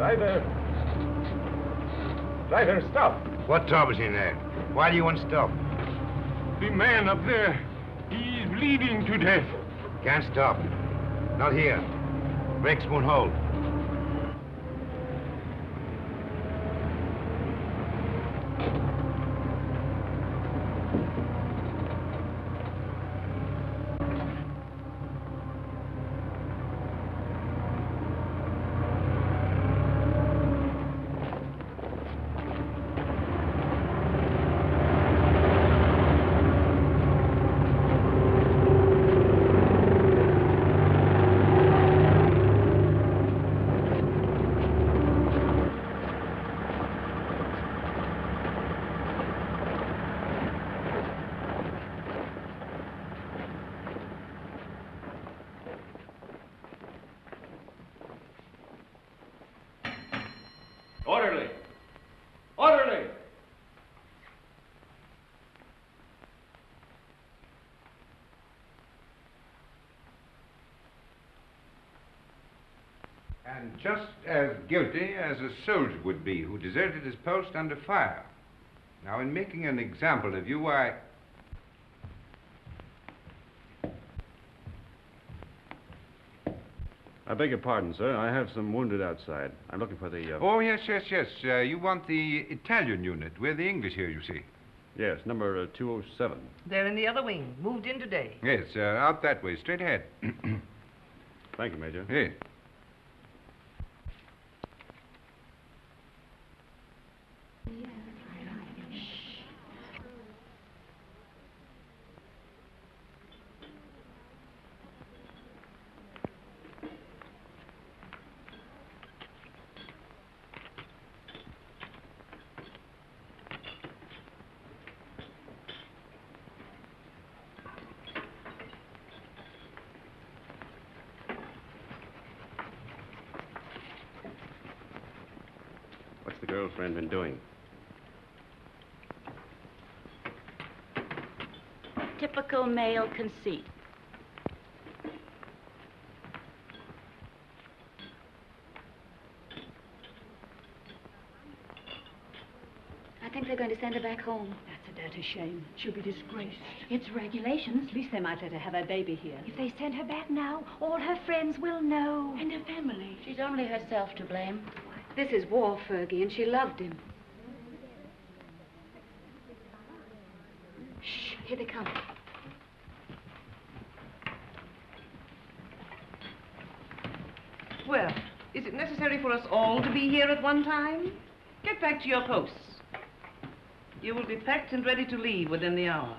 Driver. Driver, stop. What troubles in there? Why do you want to stop? The man up there, he's bleeding to death. Can't stop. Not here. Brakes won't hold. Orderly! Orderly! And just as guilty as a soldier would be who deserted his post under fire. Now, in making an example of you, I beg your pardon, sir. I have some wounded outside. I'm looking for the... Oh, yes. You want the Italian unit. We're the English here, you see. Yes, number 207. They're in the other wing. Moved in today. Yes, out that way, straight ahead. Thank you, Major. Yes. What's the girlfriend been doing? Typical male conceit. I think they're going to send her back home. That's a dirty shame. She'll be disgraced. It's regulations. At least they might let her have her baby here. If they send her back now, all her friends will know. And her family. She's only herself to blame. This is war, Fergie, and she loved him. Shh, here they come. Well, is it necessary for us all to be here at one time? Get back to your posts. You will be packed and ready to leave within the hour.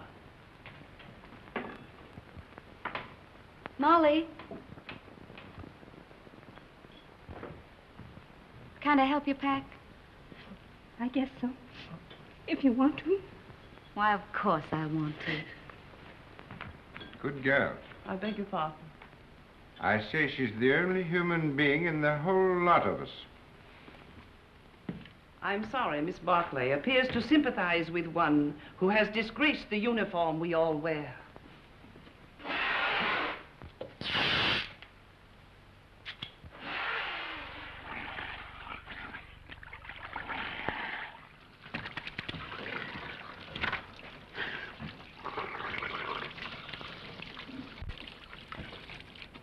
Molly. Can I help you pack? I guess so. If you want to. Why, of course I want to. Good girl. I beg your pardon. I say she's the only human being in the whole lot of us. I'm sorry, Miss Barclay appears to sympathize with one who has disgraced the uniform we all wear.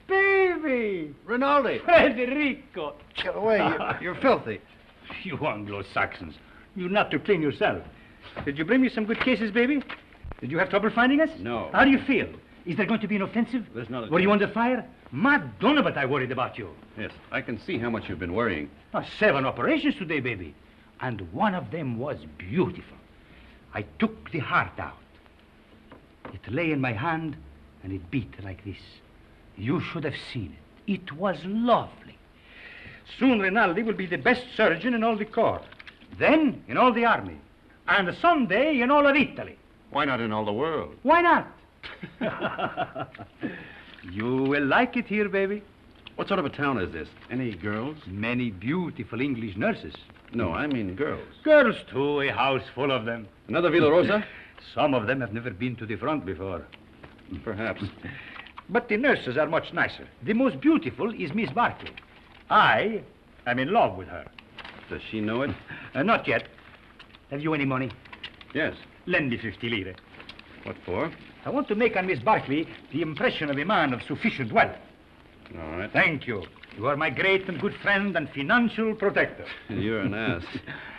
Baby! Rinaldi! Federico! Get away. You're filthy. You Anglo-Saxons. You're not to clean yourself. Did you bring me some good cases, baby? Did you have trouble finding us? No. How do you feel? Is there going to be an offensive? There's not a Were you chance. under fire? Madonna, but I worried about you. Yes, I can see how much you've been worrying. 7 operations today, baby. And one of them was beautiful. I took the heart out. It lay in my hand, and it beat like this. You should have seen it. It was lovely. Soon Rinaldi will be the best surgeon in all the corps. Then in all the army. And someday in all of Italy. Why not in all the world? Why not? You will like it here, baby. What sort of a town is this? Any girls? Many beautiful English nurses. No, I mean girls. Girls, too, a house full of them. Another Villa Rosa? Some of them have never been to the front before. Perhaps. But the nurses are much nicer. The most beautiful is Miss Barclay. I I'm in love with her. Does she know it? Not yet. Have you any money? Yes. Lend me 50 lire. What for? I want to make on Miss Barkley the impression of a man of sufficient wealth. All right. Thank you. You are my great and good friend and financial protector. You're an ass.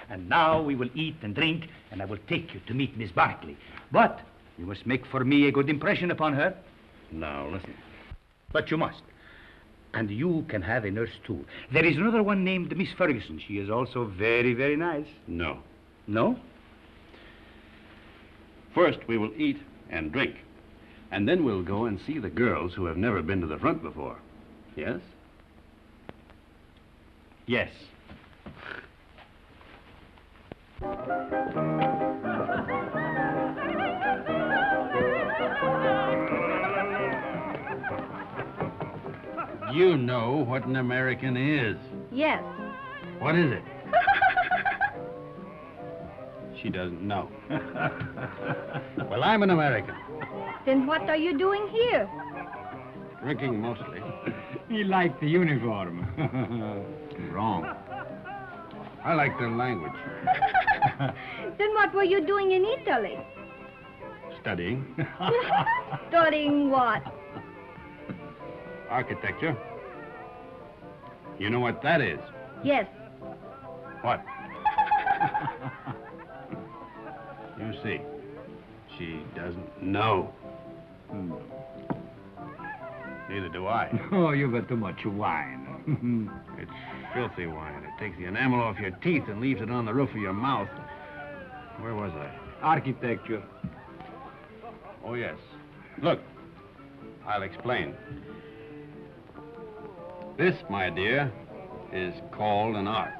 And now we will eat and drink, and I will take you to meet Miss Barkley. But you must make for me a good impression upon her. Now, listen. But you must. And you can have a nurse, too. There is another one named Miss Ferguson. She is also very, very nice. No. No? First, we will eat and drink. And then we'll go and see the girls who have never been to the front before. Yes? Yes. You know what an American is. Yes. What is it? She doesn't know. Well, I'm an American. Then what are you doing here? Drinking mostly. He liked the uniform. Wrong. I like their language. Then what were you doing in Italy? Studying. Studying what? Architecture. You know what that is? Yes. What? You see, she doesn't know. Neither do I. Oh, you've got too much wine. It's filthy wine. It takes the enamel off your teeth and leaves it on the roof of your mouth. Where was I? Architecture. Oh, yes. Look, I'll explain. This, my dear, is called an arch.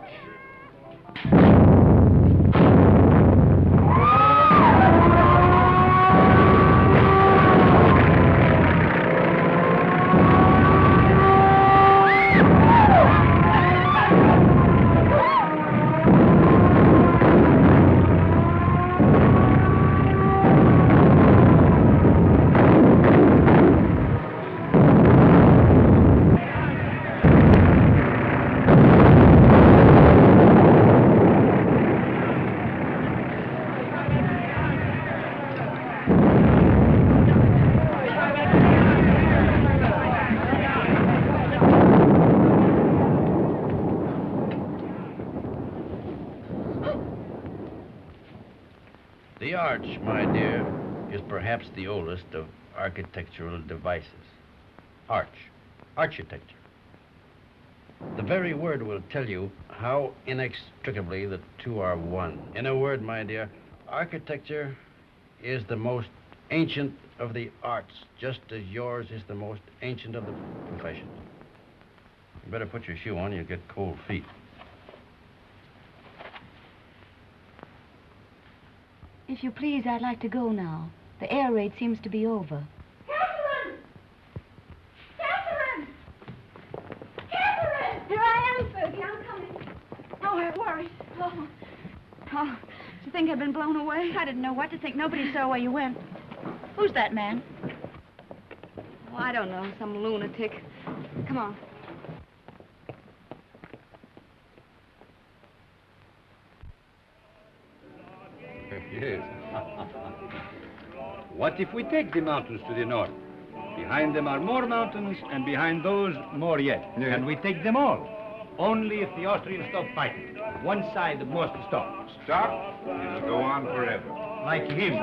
The arch, my dear, is perhaps the oldest of architectural devices. Arch, architecture. The very word will tell you how inextricably the two are one. In a word, my dear, architecture is the most ancient of the arts, just as yours is the most ancient of the professions. You better put your shoe on, you'll get cold feet. If you please, I'd like to go now. The air raid seems to be over. Catherine! Catherine! Catherine! Here I am, Fergie. I'm coming. Oh, I'm worried. Oh. Oh, do you think I'd been blown away? I didn't know what to think. Nobody saw where you went. Who's that man? Oh, I don't know. Some lunatic. Come on. Yes. What if we take the mountains to the north? Behind them are more mountains, and behind those, more yet. Yeah. And we take them all. Only if the Austrians stop fighting. One side must stop. Stop? It'll go on forever. Like him.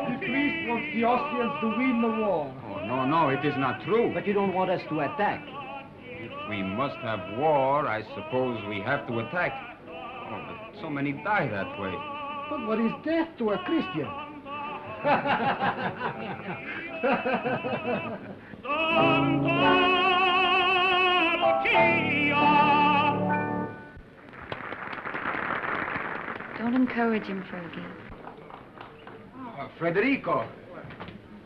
The priest wants the Austrians to win the war. Oh, no, it is not true. But you don't want us to attack. If we must have war, I suppose we have to attack. Oh, but so many die that way. But what is death to a Christian? Don't encourage him, Fergie. Oh, Federico.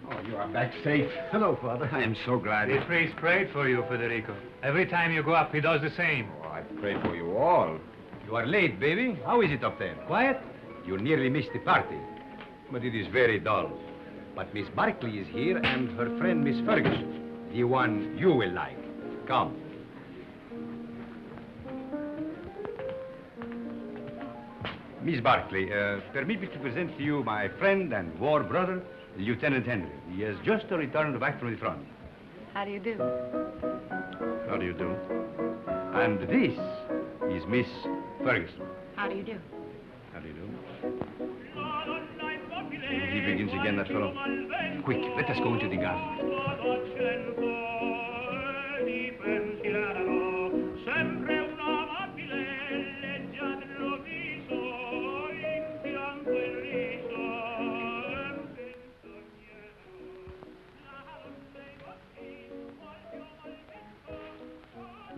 Oh, you are back safe. Hello, Father. I am so glad. The priest prayed for you, Federico. Every time you go up, he does the same. Oh, I pray for you all. You are late, baby. How is it up there? Quiet? You nearly missed the party. But it is very dull. But Miss Barkley is here and her friend Miss Ferguson. The one you will like. Come. Miss Barkley, permit me to present to you my friend and war brother, Lieutenant Henry. He has just returned back from the front. How do you do? How do you do? And this is Miss Ferguson. How do you do? How do you do? He begins again, that fellow. Quick, let us go into the garden.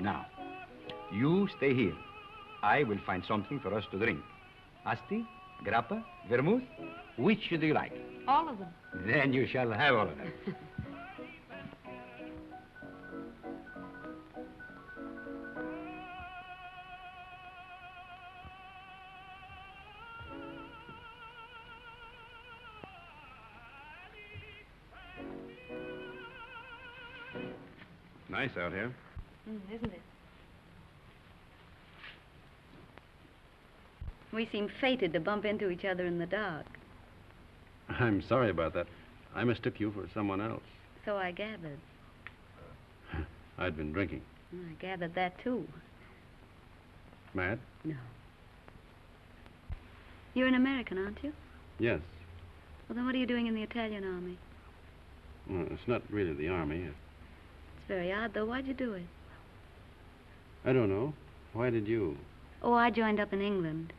Now, you stay here. I will find something for us to drink. Asti, grappa, vermouth, which do you like? All of them. Then you shall have all of them. Nice out here. Isn't it? We seem fated to bump into each other in the dark. I'm sorry about that. I mistook you for someone else. So I gathered. I'd been drinking. I gathered that, too. Mad? No. You're an American, aren't you? Yes. Well, then what are you doing in the Italian army? Well, it's not really the army. It's very odd, though. Why'd you do it? I don't know. Why did you? Oh, I joined up in England.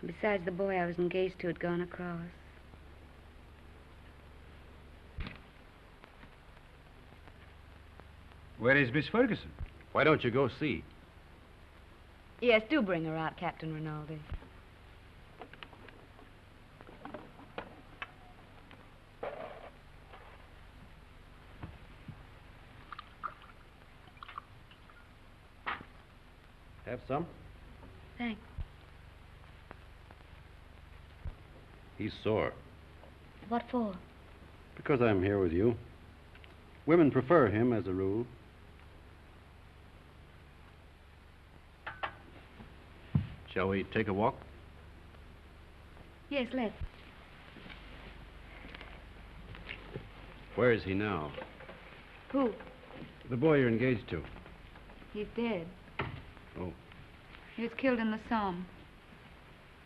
Besides, the boy I was engaged to had gone across. Where is Miss Ferguson? Why don't you go see? Yes, do bring her out, Captain Rinaldi. Have some? Thanks. He's sore. What for? Because I'm here with you. Women prefer him as a rule. Shall we take a walk? Yes, let's. Where is he now? Who? The boy you're engaged to. He's dead. Oh. He was killed in the Somme.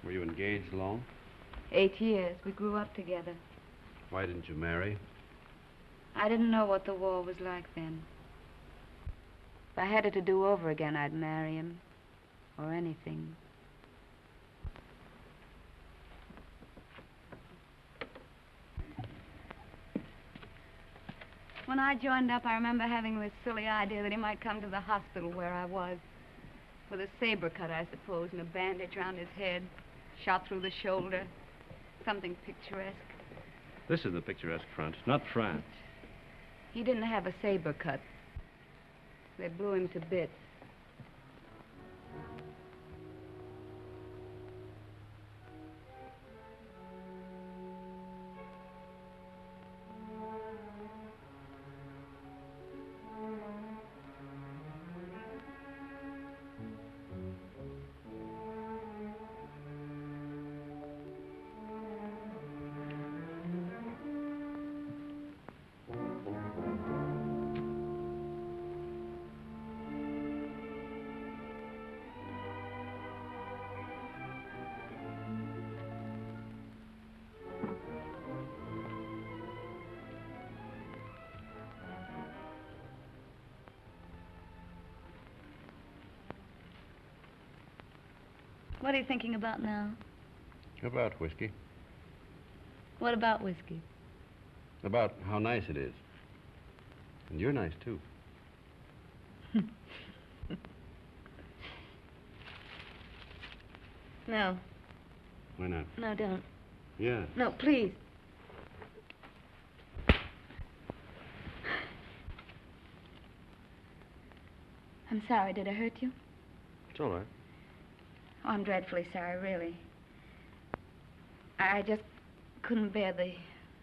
Were you engaged long? 8 years. We grew up together. Why didn't you marry? I didn't know what the war was like then. If I had it to do over again, I'd marry him. Or anything. When I joined up, I remember having this silly idea that he might come to the hospital where I was. With a saber cut, I suppose, and a bandage around his head. Shot through the shoulder. Something picturesque. This is the picturesque front, not France. He didn't have a saber cut. They blew him to bits. What are you thinking about now? About whiskey. What about whiskey? About how nice it is. And you're nice, too. No. Why not? No, don't. Yeah. No, please. I'm sorry. Did I hurt you? It's all right. Oh, I'm dreadfully sorry, really. I just couldn't bear the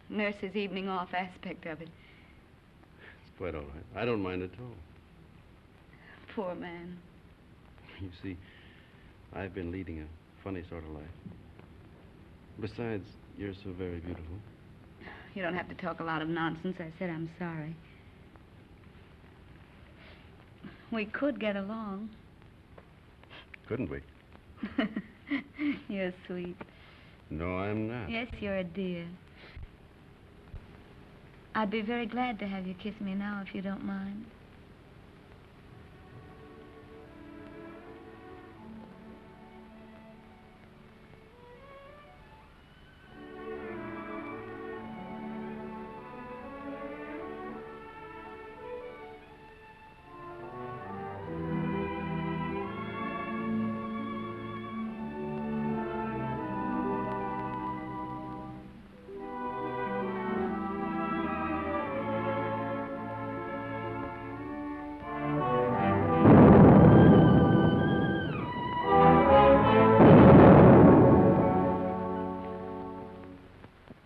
nurse's evening off aspect of it. It's quite all right. I don't mind at all. Poor man. You see, I've been leading a funny sort of life. Besides, you're so very beautiful. You don't have to talk a lot of nonsense. I said I'm sorry. We could get along. Couldn't we? You're sweet. No, I'm not. Yes, you're a dear. I'd be very glad to have you kiss me now, if you don't mind.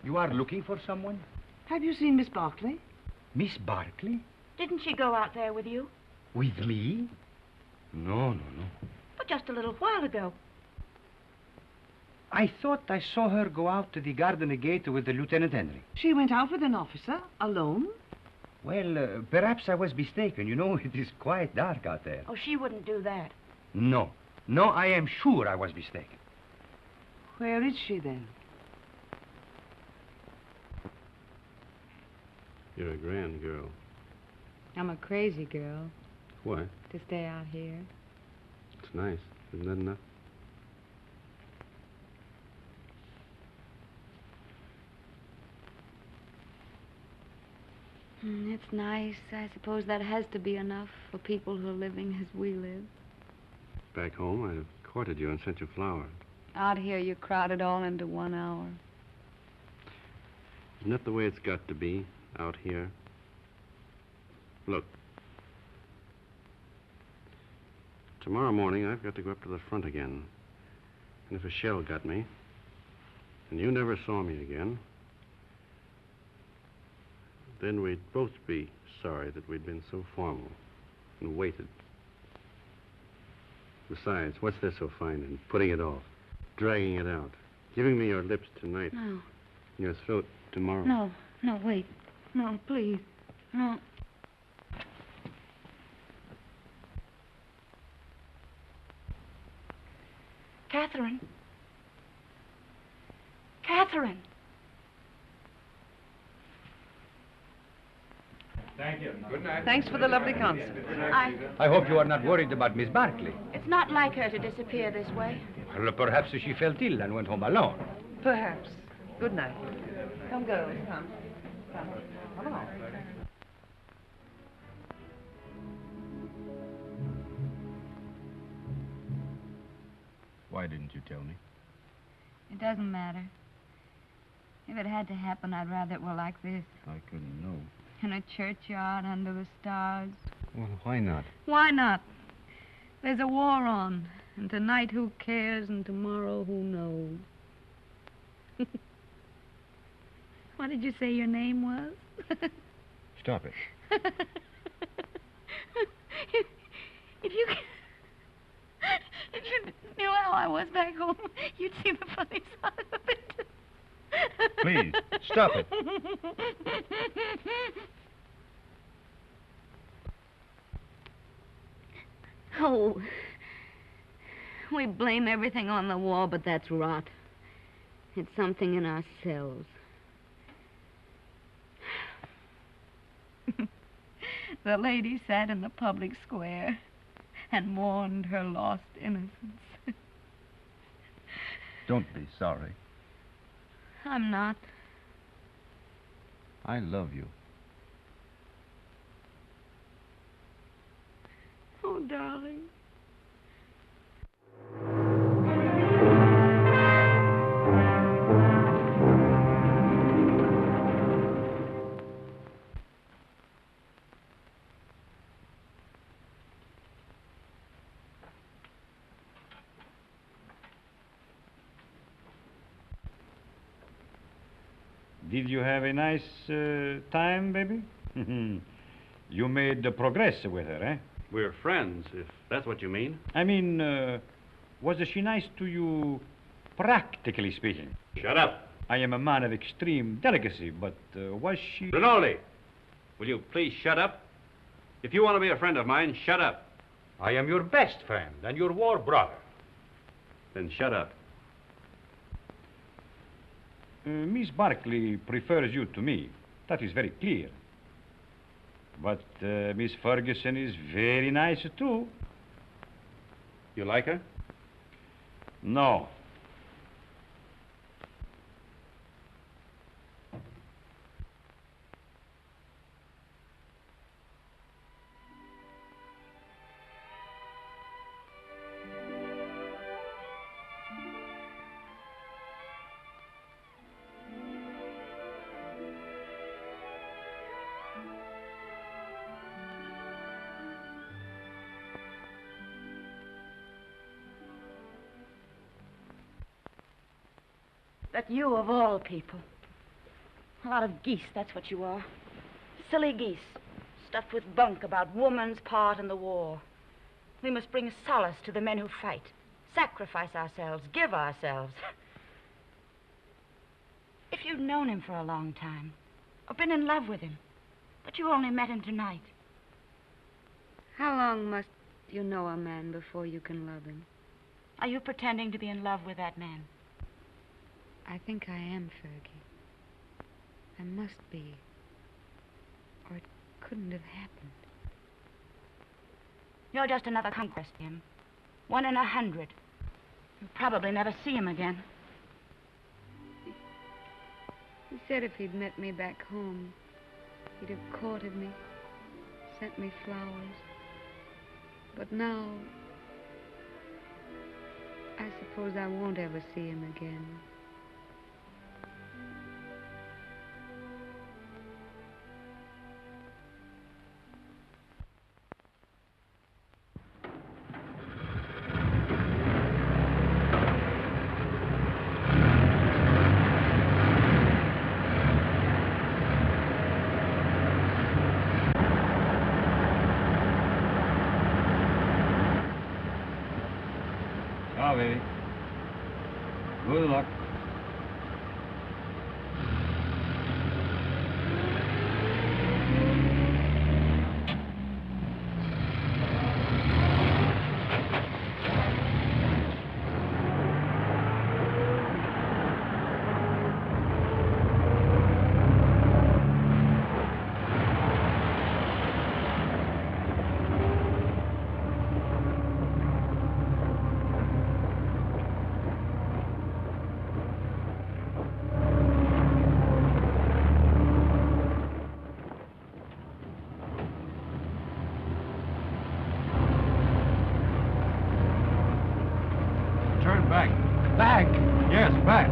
You are looking for someone? Have you seen Miss Barclay? Miss Barclay? Didn't she go out there with you? With me? No. But just a little while ago. I thought I saw her go out to the garden gate with the Lieutenant Henry. She went out with an officer, alone? Well, perhaps I was mistaken. You know, it is quite dark out there. Oh, she wouldn't do that. No, I am sure I was mistaken. Where is she then? You're a grand girl. I'm a crazy girl Why? to stay out here. It's nice. Isn't that enough? It's nice. I suppose that has to be enough for people who are living as we live. Back home, I'd have courted you and sent you flowers. Out here, you crowd it all into 1 hour. Isn't that the way it's got to be out here? Look. Tomorrow morning, I've got to go up to the front again. And if a shell got me, and you never saw me again, then we'd both be sorry that we'd been so formal and waited. Besides, what's there so fine in putting it off, dragging it out, giving me your lips tonight, No. and your throat tomorrow? No, wait. No, please. No. Catherine. Catherine. Thank you. Good night. Thanks for the lovely concert. I hope you are not worried about Miss Barclay. It's not like her to disappear this way. Well, perhaps she felt ill and went home alone. Perhaps. Good night. Come, girls. Come. Come along. Why didn't you tell me? It doesn't matter. If it had to happen, I'd rather it were like this. I couldn't know. In a churchyard under the stars. Well, why not? Why not? There's a war on. And tonight, who cares? And tomorrow, who knows? What did you say your name was? Stop it. If you knew how I was back home, you'd see the funny side of it. Please, stop it. Oh, we blame everything on the war, but that's rot. It's something in ourselves. The lady sat in the public square and mourned her lost innocence. Don't be sorry. I'm not. I love you. Oh, darling. Did you have a nice time, baby? You made progress with her, eh? We're friends, if that's what you mean. I mean, was she nice to you, practically speaking? Shut up. I am a man of extreme delicacy, but was she... Rinaldi, will you please shut up? If you want to be a friend of mine, shut up. I am your best friend and your war brother. Then shut up. Miss Barkley prefers you to me. That is very clear. But Miss Ferguson is very nice, too. You like her? No. But you, of all people. A lot of geese, that's what you are. Silly geese, stuffed with bunk about woman's part in the war. We must bring solace to the men who fight, sacrifice ourselves, give ourselves. If you'd known him for a long time, or been in love with him, but you only met him tonight. How long must you know a man before you can love him? Are you pretending to be in love with that man? I think I am, Fergie. I must be. Or it couldn't have happened. You're just another conquest, Jim. 1 in 100. You'll probably never see him again. He said if he'd met me back home, he'd have courted me, sent me flowers. But now, I suppose I won't ever see him again. Ciao, baby. Good luck. Turn back. Back? Yes, back.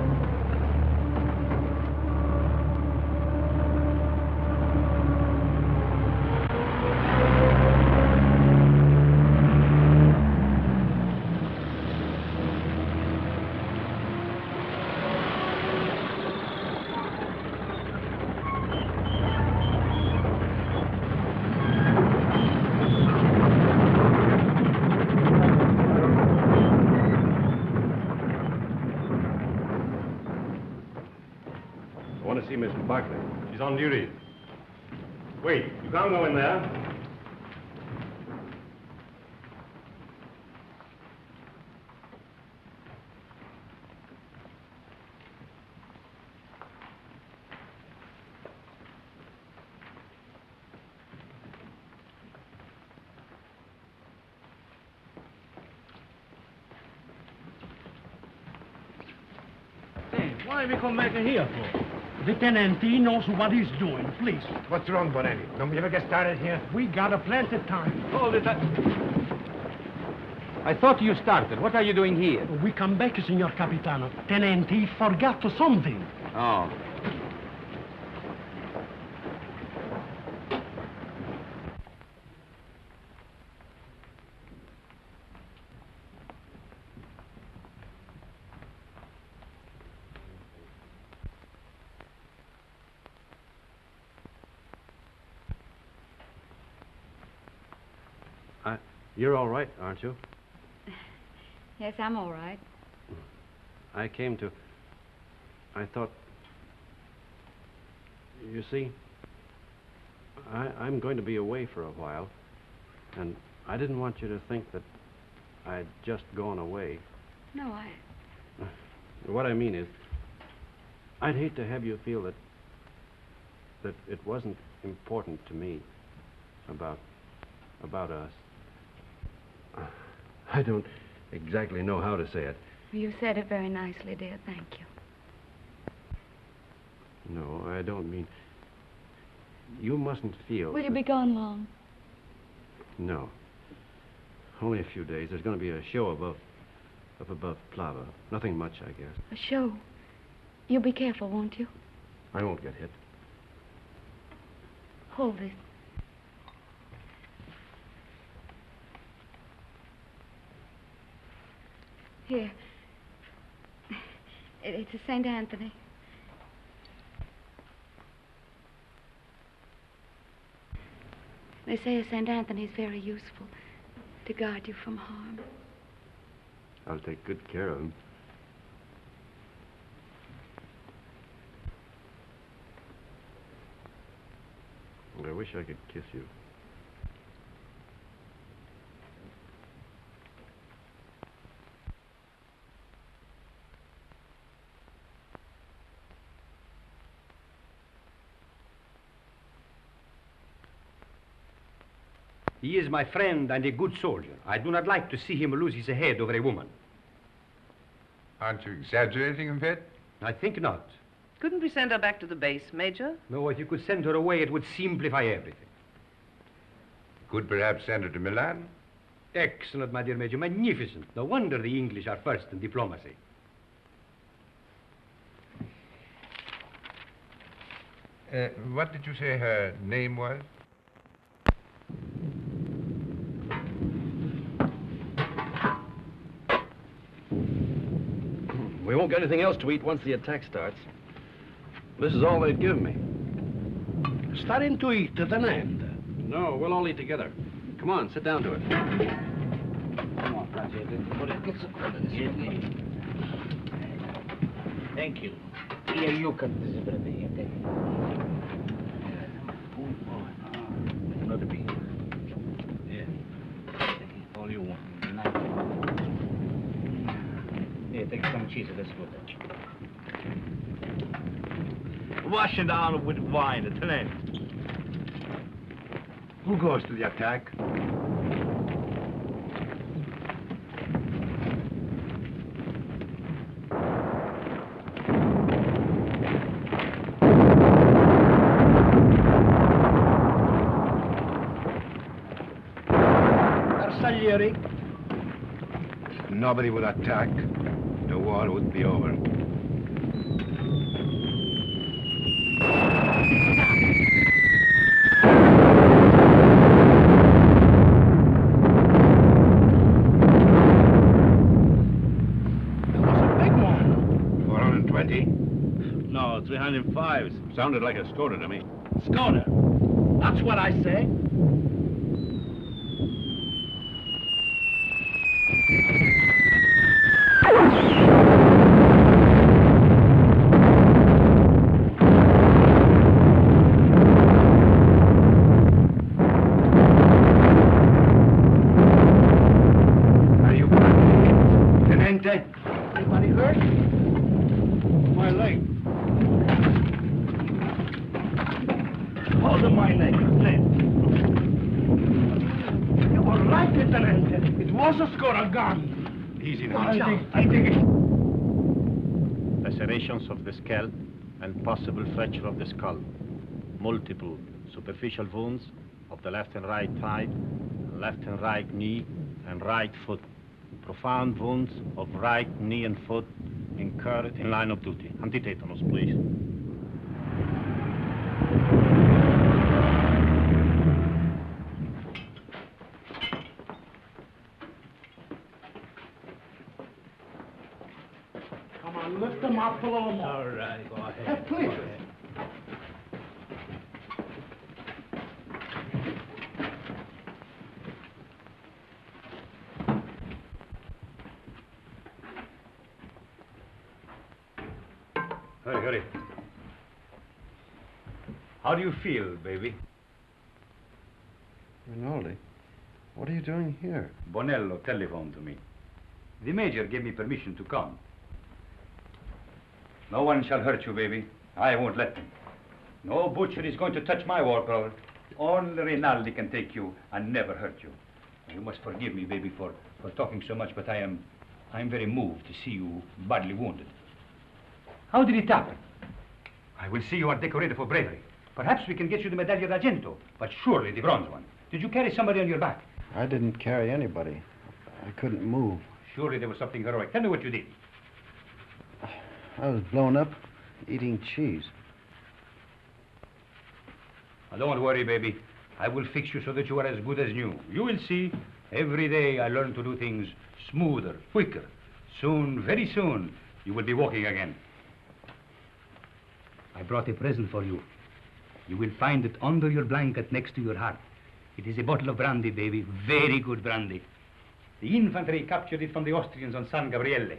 I want to see Miss Barkley. She's on duty. Wait, you can't go in there. Why we come back here for? The tenant, he knows what he's doing, please. What's wrong, Bonelli? Don't we ever get started here? We got a plenty of time. Hold it. I thought you started. What are you doing here? We come back, Signor Capitano. Tenant, he forgot something. Oh. You're all right, aren't you? Yes, I'm all right. I thought... You see, I'm going to be away for a while, and I didn't want you to think that I'd just gone away. No, What I mean is, I'd hate to have you feel that it wasn't important to me about us. I don't exactly know how to say it. You said it very nicely, dear. Thank you. No, I don't mean... You mustn't feel... Will you be gone long? No. Only a few days. There's going to be a show up above Plava. Nothing much, I guess. A show? You'll be careful, won't you? I won't get hit. Hold this. Here. It's a St. Anthony. They say a St. Anthony's very useful to guard you from harm. I'll take good care of him. I wish I could kiss you. He is my friend and a good soldier. I do not like to see him lose his head over a woman. Aren't you exaggerating a bit? I think not. Couldn't we send her back to the base, Major? No, if you could send her away, it would simplify everything. Could perhaps send her to Milan? Excellent, my dear Major. Magnificent. No wonder the English are first in diplomacy. What did you say her name was? We won't get anything else to eat once the attack starts. This is all they'd give me. Starting to eat at an end. No, we'll all eat together. Come on, sit down to it. Come on, Thank you. Here, you cut this everything. Another piece. Yeah. All you want. Here, take some cheese. Let's go there. Wash it down with wine at an end. Who goes to the attack? Arsaglieri. Nobody would attack. The war would be over. No, 305. Sounded like a Skoda to me. Skoda. That's what I say. Are you Tenente? Anybody hurt? My leg. Hold on my neck, You were right, Lieutenant. It was a Skoda gun. Easy now. I think it... Lacerations of the scalp and possible fracture of the skull. Multiple superficial wounds of the left and right thigh, left and right knee, and right foot. Profound wounds of right knee and foot incurred in line of duty. Antitetanus, please. Come on, lift them up a little more. All right, go ahead. Please. Hurry, hurry. How do you feel, baby? Rinaldi, what are you doing here? Bonello telephoned to me. The major gave me permission to come. No one shall hurt you, baby. I won't let them. No butcher is going to touch my war cloth. Only Rinaldi can take you and never hurt you. You must forgive me, baby, for talking so much, but I'm very moved to see you badly wounded. How did it happen? I will see you are decorated for bravery. Perhaps we can get you the Medaglia d'Argento, but surely the bronze one. Did you carry somebody on your back? I didn't carry anybody. I couldn't move. Surely there was something heroic. Tell me what you did. I was blown up eating cheese. Now, don't worry, baby. I will fix you so that you are as good as new. You will see. Every day I learn to do things smoother, quicker. Soon, very soon, you will be walking again. I brought a present for you. You will find it under your blanket next to your heart. It is a bottle of brandy, baby. Very good brandy. The infantry captured it from the Austrians on San Gabriele.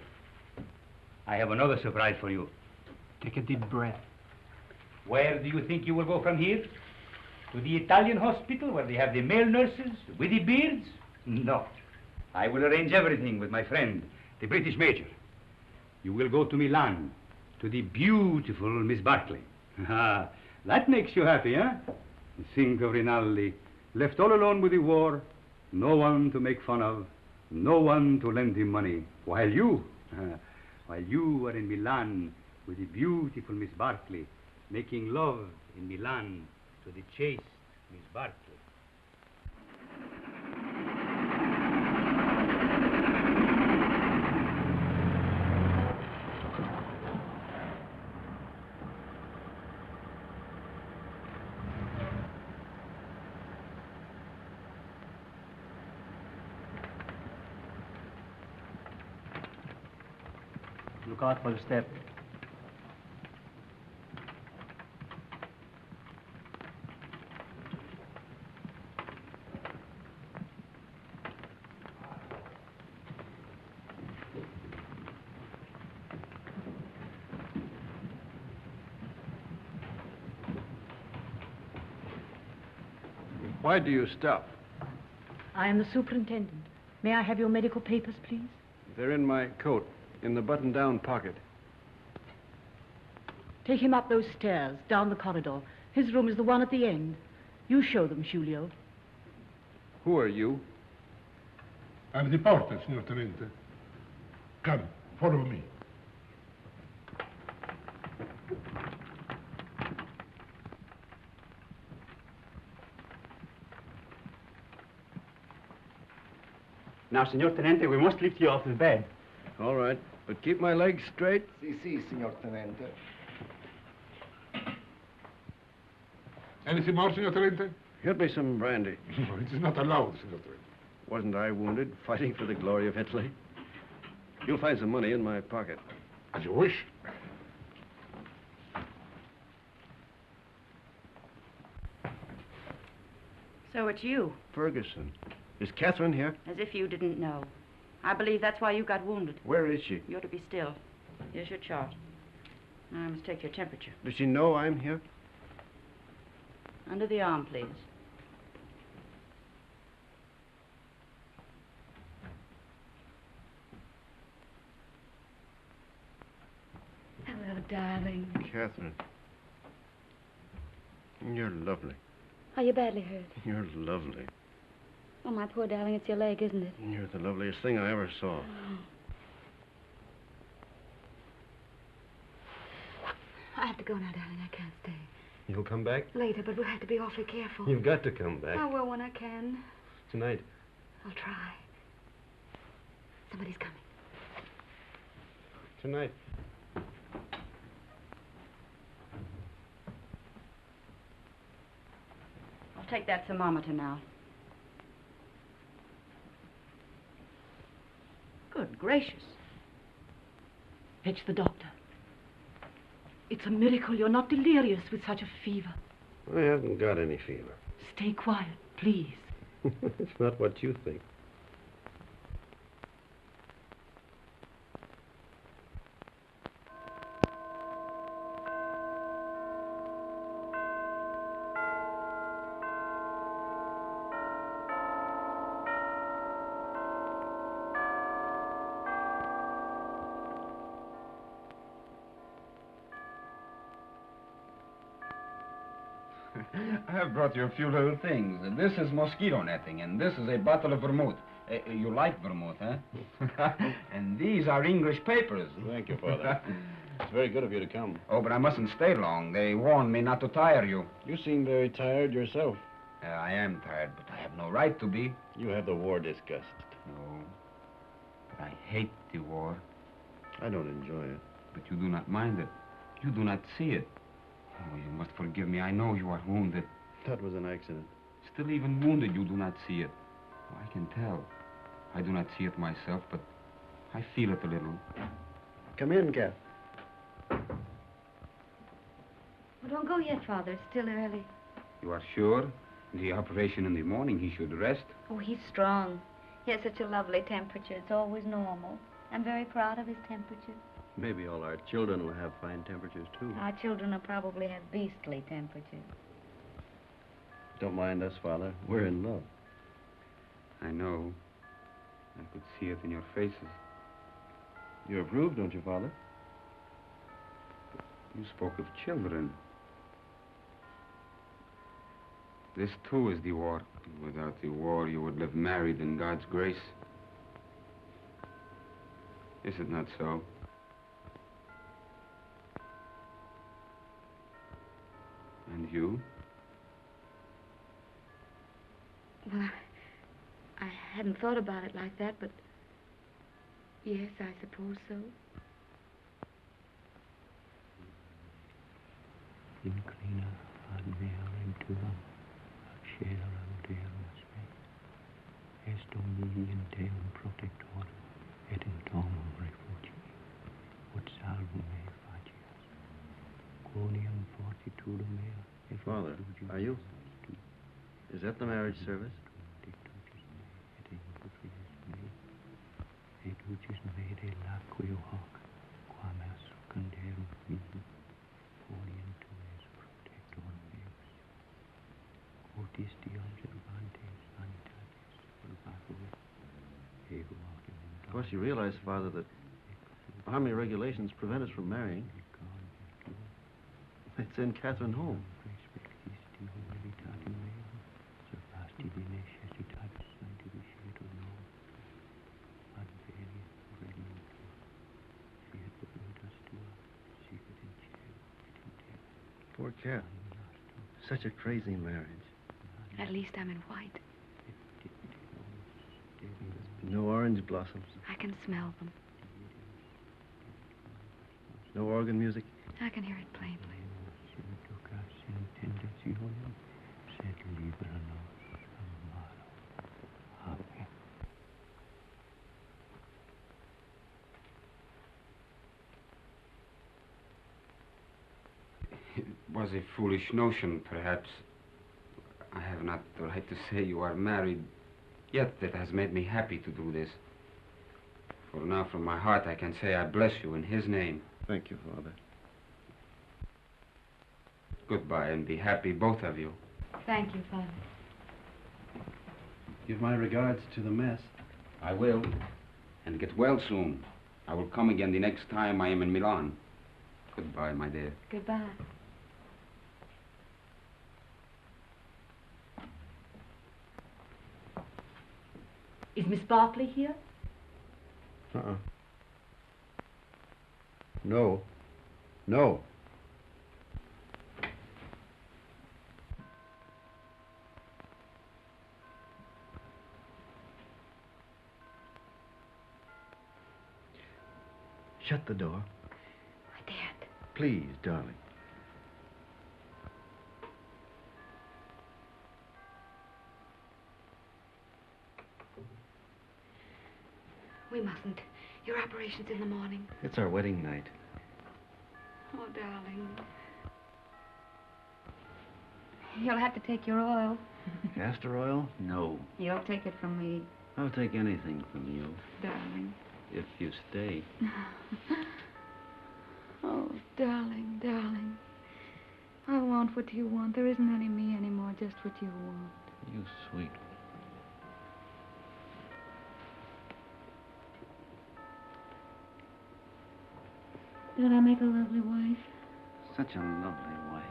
I have another surprise for you. Take a deep breath. Where do you think you will go from here? To the Italian hospital where they have the male nurses with the beards? No. I will arrange everything with my friend, the British major. You will go to Milan, to the beautiful Miss Barclay. Ah, that makes you happy, huh? Think of Rinaldi, left all alone with the war, no one to make fun of, no one to lend him money, while you are in Milan with the beautiful Miss Barclay, making love in Milan to the chaste Miss Barclay. Look out for the step. Why do you stop? I am the superintendent. May I have your medical papers, please? They're in my coat, in the button-down pocket. Take him up those stairs, down the corridor. His room is the one at the end. You show them, Giulio. Who are you? I'm the porter, signor Tenente. Come, follow me. Now, Signor Tenente, we must lift you off the bed. All right, but keep my legs straight. Si, signor Tenente. Anything more, signor Tenente? Get me some brandy. No, it is not allowed, signor Tenente. Wasn't I wounded, fighting for the glory of Italy? You'll find some money in my pocket. As you wish. So it's you. Ferguson. Is Catherine here? As if you didn't know. I believe that's why you got wounded. Where is she? You're to be still. Here's your chart. Now I must take your temperature. Does she know I'm here? Under the arm, please. Hello, darling. Catherine. You're lovely. Are you badly hurt? You're lovely. Oh, my poor darling, it's your leg, isn't it? You're the loveliest thing I ever saw. I have to go now, darling. I can't stay. You'll come back? Later, but we'll have to be awfully careful. You've got to come back. I will when I can. Tonight. I'll try. Somebody's coming. Tonight. I'll take that thermometer now. Good gracious. Fetch the doctor. It's a miracle you're not delirious with such a fever. I haven't got any fever. Stay quiet, please. It's not what you think. I have brought you a few little things. This is mosquito netting, and this is a bottle of vermouth. You like vermouth, huh? And these are English papers. Thank you, Father. It's very good of you to come. Oh, but I mustn't stay long. They warned me not to tire you. You seem very tired yourself. I am tired, but I have no right to be. You have the war disgust. No, but I hate the war. I don't enjoy it. But you do not mind it. You do not see it. Oh, you must forgive me. I know you are wounded. That was an accident. Still, even wounded, you do not see it. Oh, I can tell. I do not see it myself, but I feel it a little. Come in, Kath. Well, don't go yet, Father. It's still early. You are sure? The operation in the morning, he should rest. Oh, he's strong. He has such a lovely temperature. It's always normal. I'm very proud of his temperature. Maybe all our children will have fine temperatures, too. Our children will probably have beastly temperatures. Don't mind us, Father. We're in love. I know. I could see it in your faces. You approve, don't you, Father? You spoke of children. This, too, is the war. Without the war, you would live married in God's grace. Is it not so? And you? Well, I hadn't thought about it like that, but yes, I suppose so. Inclina ad meam tuam, ac caelum Deus me, est Domini in Deum protectorum, et in domum refugii, ut salvum me facias, quoniam fortitudum mea, et Father, are you? Is that the marriage service? et ucis me de laqueo hoc, quam est secundarum mihi, orient tuis protectorum meus, quotis de observantes sanitatis purgatori, ego autem. Of course, you realize, Father, that army regulations prevent us from marrying. It's in Catherine home. Poor Cat. Such a crazy marriage. At least I'm in white. No orange blossoms. I can smell them. No organ music. I can hear it plainly. It was a foolish notion, perhaps. I have not the right to say you are married, yet that has made me happy to do this. For now, from my heart, I can say I bless you in his name. Thank you, Father. Goodbye, and be happy, both of you. Thank you, Father. Give my regards to the mess. I will. And get well soon. I will come again the next time I am in Milan. Goodbye, my dear. Goodbye. Is Miss Barclay here? Uh-uh. No. No. Shut the door. I daren't. Please, darling. We mustn't. Your operation's in the morning. It's our wedding night. Oh, darling. You'll have to take your oil. Castor oil? No. You'll take it from me, I'll take anything from you, darling. if you stay. Oh, darling, darling. I want what you want. There isn't any me anymore, just what you want. You sweet. Did I make a lovely wife? Such a lovely wife.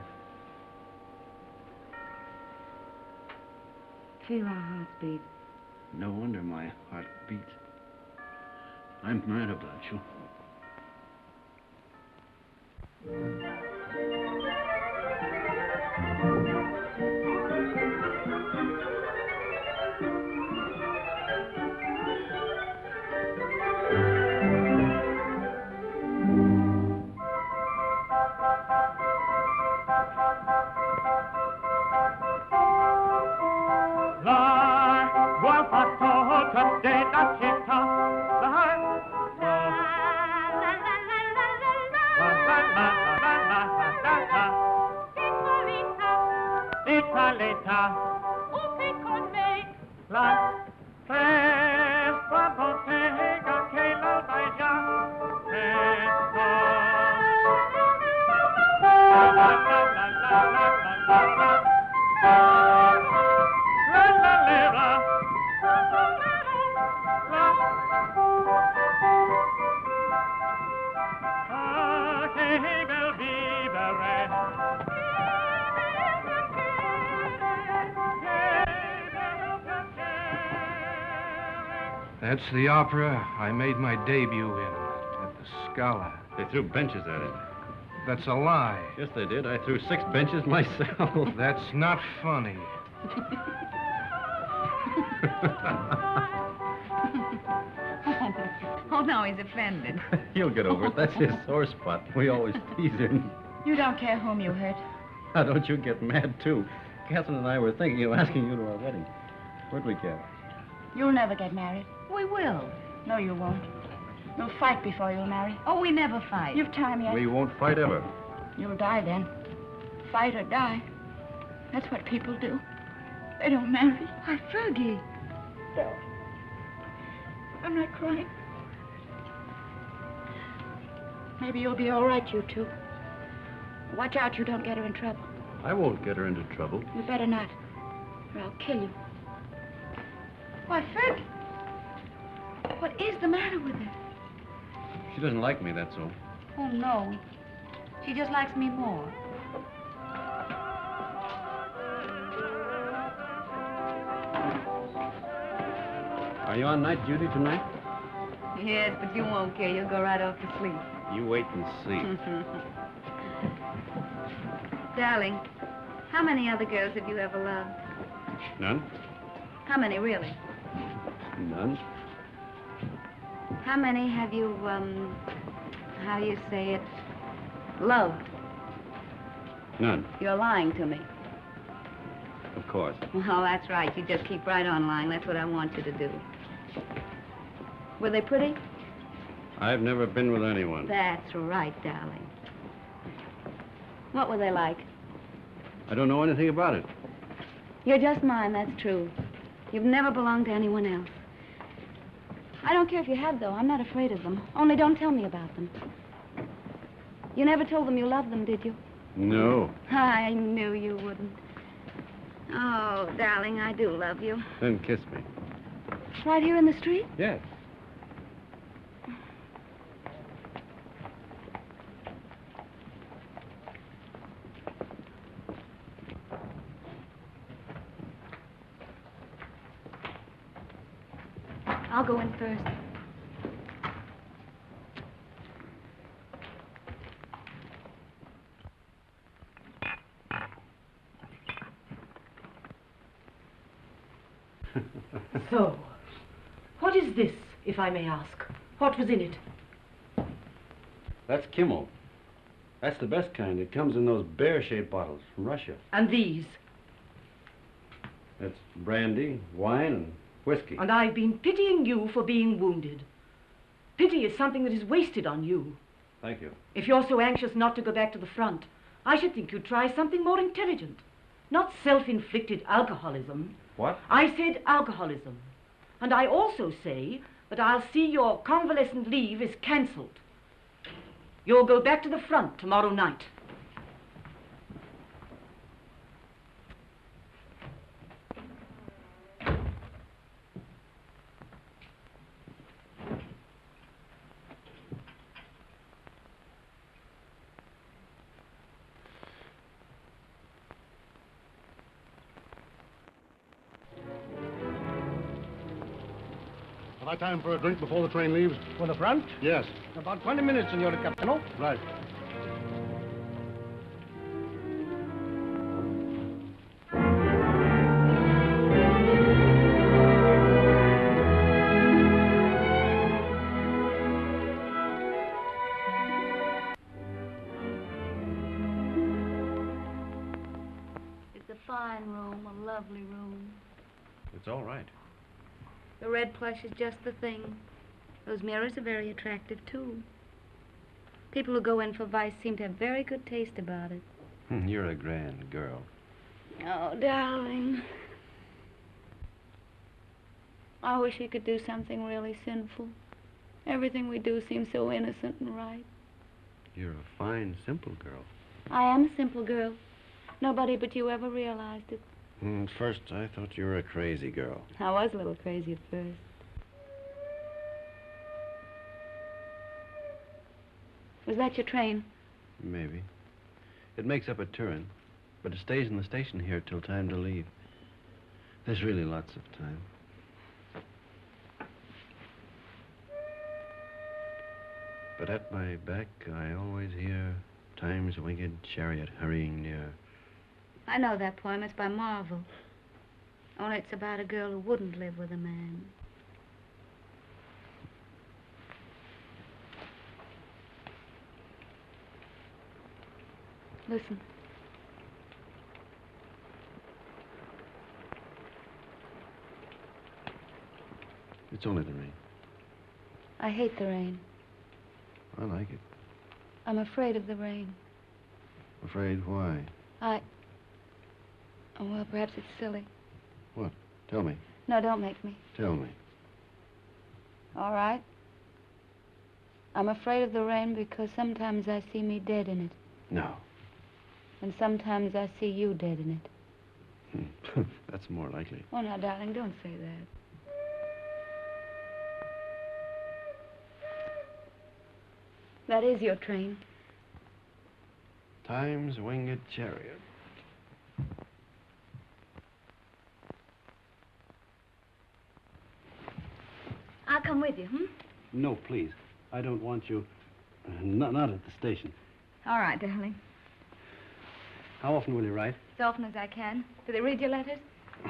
feel our hearts beat. No wonder my heart beats. I'm mad about you. That's the opera I made my debut in at the Scala. They threw benches at it. That's a lie. Yes, they did. I threw 6 benches myself. That's not funny. Oh, no, he's offended. He'll get over it. That's his sore spot. We always tease him. You don't care whom you hurt. Now, don't you get mad, too. Catherine and I were thinking of asking you to our wedding. Where'd we get? You'll never get married. We will. No, you won't. You'll fight before you'll marry. Oh, we never fight. You've time yet. We won't fight ever. You'll die then. Fight or die. That's what people do. They don't marry. Why, Fergie. No. I'm not crying. Maybe you'll be all right, you two. Watch out you don't get her in trouble. I won't get her into trouble. You better not, or I'll kill you. Why, Fergie. What is the matter with her? She doesn't like me, that's all. Oh, no. She just likes me more. Are you on night duty tonight? Yes, but you won't care. You'll go right off to sleep. You wait and see. Darling, how many other girls have you ever loved? None? How many, really? None. How many have you, how do you say it, loved? None, You're lying to me. of course. Well, that's right. You just keep right on lying. That's what I want you to do. Were they pretty? I've never been with anyone. That's right, darling. What were they like? I don't know anything about it. You're just mine, that's true. You've never belonged to anyone else. I don't care if you had, though. I'm not afraid of them. Only don't tell me about them. You never told them you loved them, did you? No. I knew you wouldn't. Oh, darling, I do love you. Then kiss me. Right here in the street? Yes. I'll go in first. So, what is this, if I may ask? What was in it? That's Kimmel. That's the best kind. It comes in those bear-shaped bottles from Russia. And these? That's brandy, wine, and whiskey. And I've been pitying you for being wounded. Pity is something that is wasted on you. Thank you. If you're so anxious not to go back to the front, I should think you'd try something more intelligent. Not self-inflicted alcoholism. What? I said alcoholism. And I also say that I'll see your convalescent leave is cancelled. You'll go back to the front tomorrow night. Have I time for a drink before the train leaves? For the front? Yes. About 20 minutes, Senor Capitano. Right. It's a fine room, a lovely room. It's all right. The red plush is just the thing. Those mirrors are very attractive, too. People who go in for vice seem to have very good taste about it. You're a grand girl. Oh, darling. I wish he could do something really sinful. Everything we do seems so innocent and right. You're a fine, simple girl. I am a simple girl. Nobody but you ever realized it. At first, I thought you were a crazy girl. I was a little crazy at first. Was that your train? Maybe. It makes up at Turin, but it stays in the station here till time to leave. There's really lots of time. But at my back, I always hear Time's winged chariot hurrying near. I know that poem. It's by Marvel. Only it's about a girl who wouldn't live with a man. Listen. It's only the rain. I hate the rain. I like it. I'm afraid of the rain. Afraid why? Oh, well, perhaps it's silly. What? Tell me. No, don't make me. Tell me. All right. I'm afraid of the rain because sometimes I see me dead in it. No. And sometimes I see you dead in it. That's more likely. Oh, now, darling, don't say that. That is your train. Time's winged chariot. I'll come with you, No, please. I don't want you. Not at the station. All right, darling. How often will you write? As often as I can. Do they read your letters?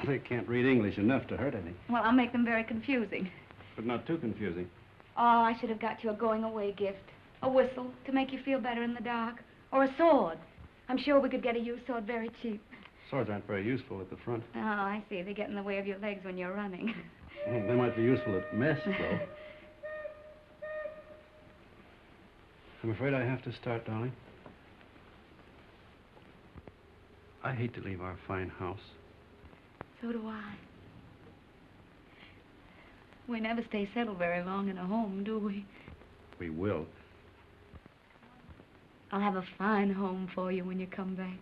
They can't read English enough to hurt any. Well, I'll make them very confusing. But not too confusing. Oh, I should have got you a going-away gift. A whistle to make you feel better in the dark. Or a sword. I'm sure we could get a used sword very cheap. Swords aren't very useful at the front. Oh, I see. They get in the way of your legs when you're running. They might be useful at mess, though. I'm afraid I have to start, darling. I hate to leave our fine house. So do I. We never stay settled very long in a home, do we? We will. I'll have a fine home for you when you come back.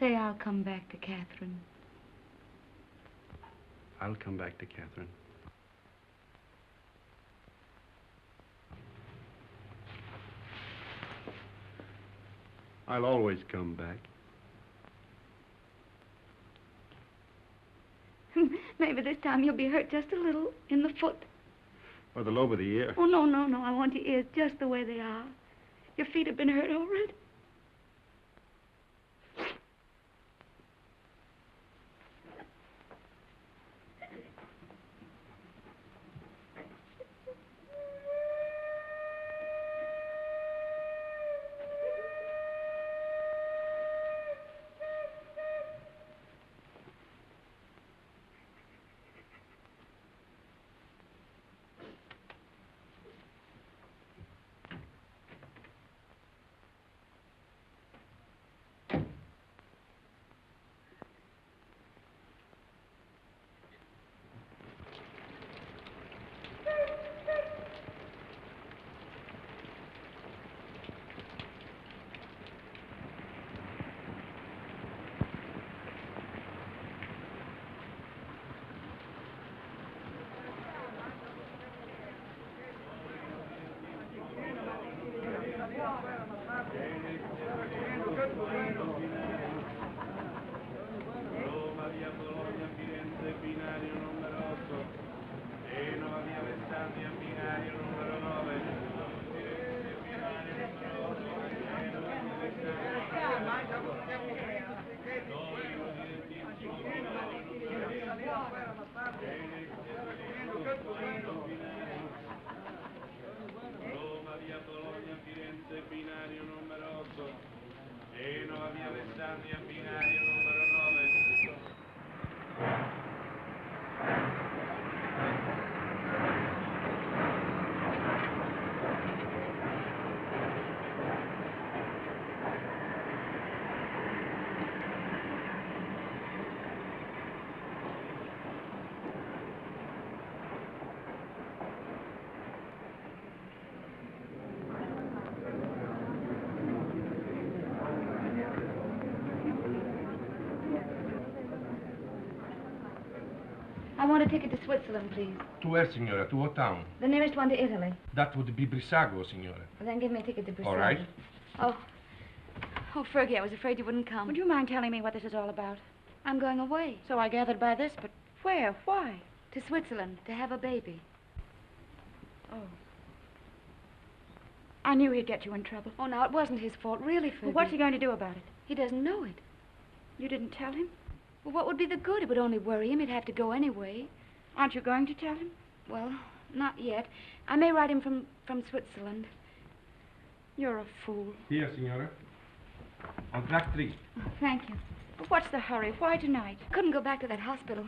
Say I'll come back to Catherine. I'll come back to Catherine. I'll always come back. Maybe this time you'll be hurt just a little in the foot. Or the lobe of the ear. Oh, no, no, no. I want your ears just the way they are. Your feet have been hurt over it. want a ticket to Switzerland, please. To where, signora? To what town? The nearest one to Italy. That would be Brissago, signora. Well, then give me a ticket to Brazil. All right. Oh, Fergie, I was afraid you wouldn't come. Would you mind telling me what this is all about? I'm going away. So I gathered by this, but where? Why? To Switzerland, to have a baby. Oh. I knew he'd get you in trouble. Oh, now, it wasn't his fault, really, Fergie. Well, what's he going to do about it? He doesn't know it. You didn't tell him? Well, what would be the good? It would only worry him. He'd have to go anyway. Aren't you going to tell him? Well, not yet. I may write him from Switzerland. You're a fool. Here, signora. On track 3. Oh, thank you. But what's the hurry? Why tonight? I couldn't go back to that hospital.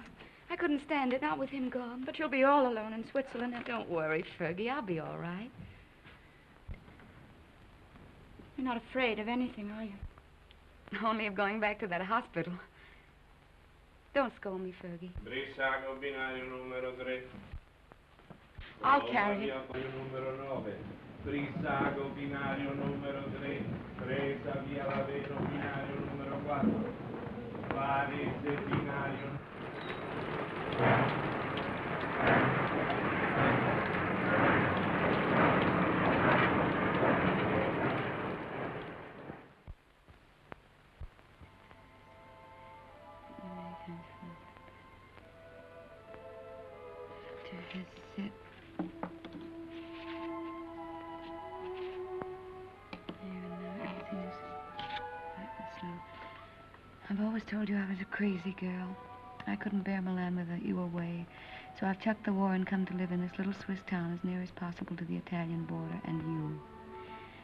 I couldn't stand it, not with him gone. But you'll be all alone in Switzerland. And don't worry, Fergie. I'll be all right. You're not afraid of anything, are you? Only of going back to that hospital. Don't scold me, Fergie. Brissago binario numero 3. I'll carry it. Numero 9. Brissago binario numero 3. Presa via Laveno binario numero 4. Varese binario. I've always told you I was a crazy girl. I couldn't bear Milan with you away. So I've chucked the war and come to live in this little Swiss town as near as possible to the Italian border and you.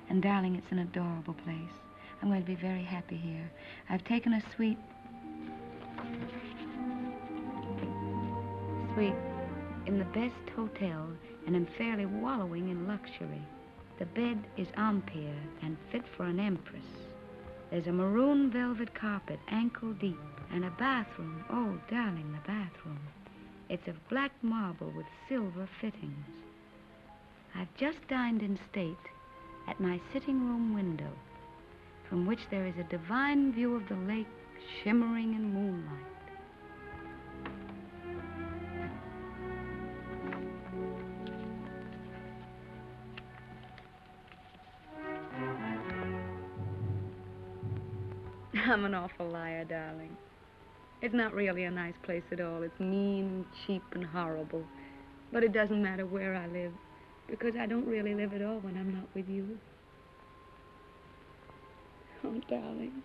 And darling, it's an adorable place. I'm going to be very happy here. I've taken a suite in the best hotel and am fairly wallowing in luxury. The bed is ampere and fit for an empress. There's a maroon velvet carpet, ankle deep, and a bathroom. Oh, darling, the bathroom. It's of black marble with silver fittings. I've just dined in state at my sitting room window, from which there is a divine view of the lake shimmering in moonlight. I'm an awful liar, darling. It's not really a nice place at all. It's mean, cheap, and horrible. But it doesn't matter where I live, because I don't really live at all when I'm not with you. Oh, darling.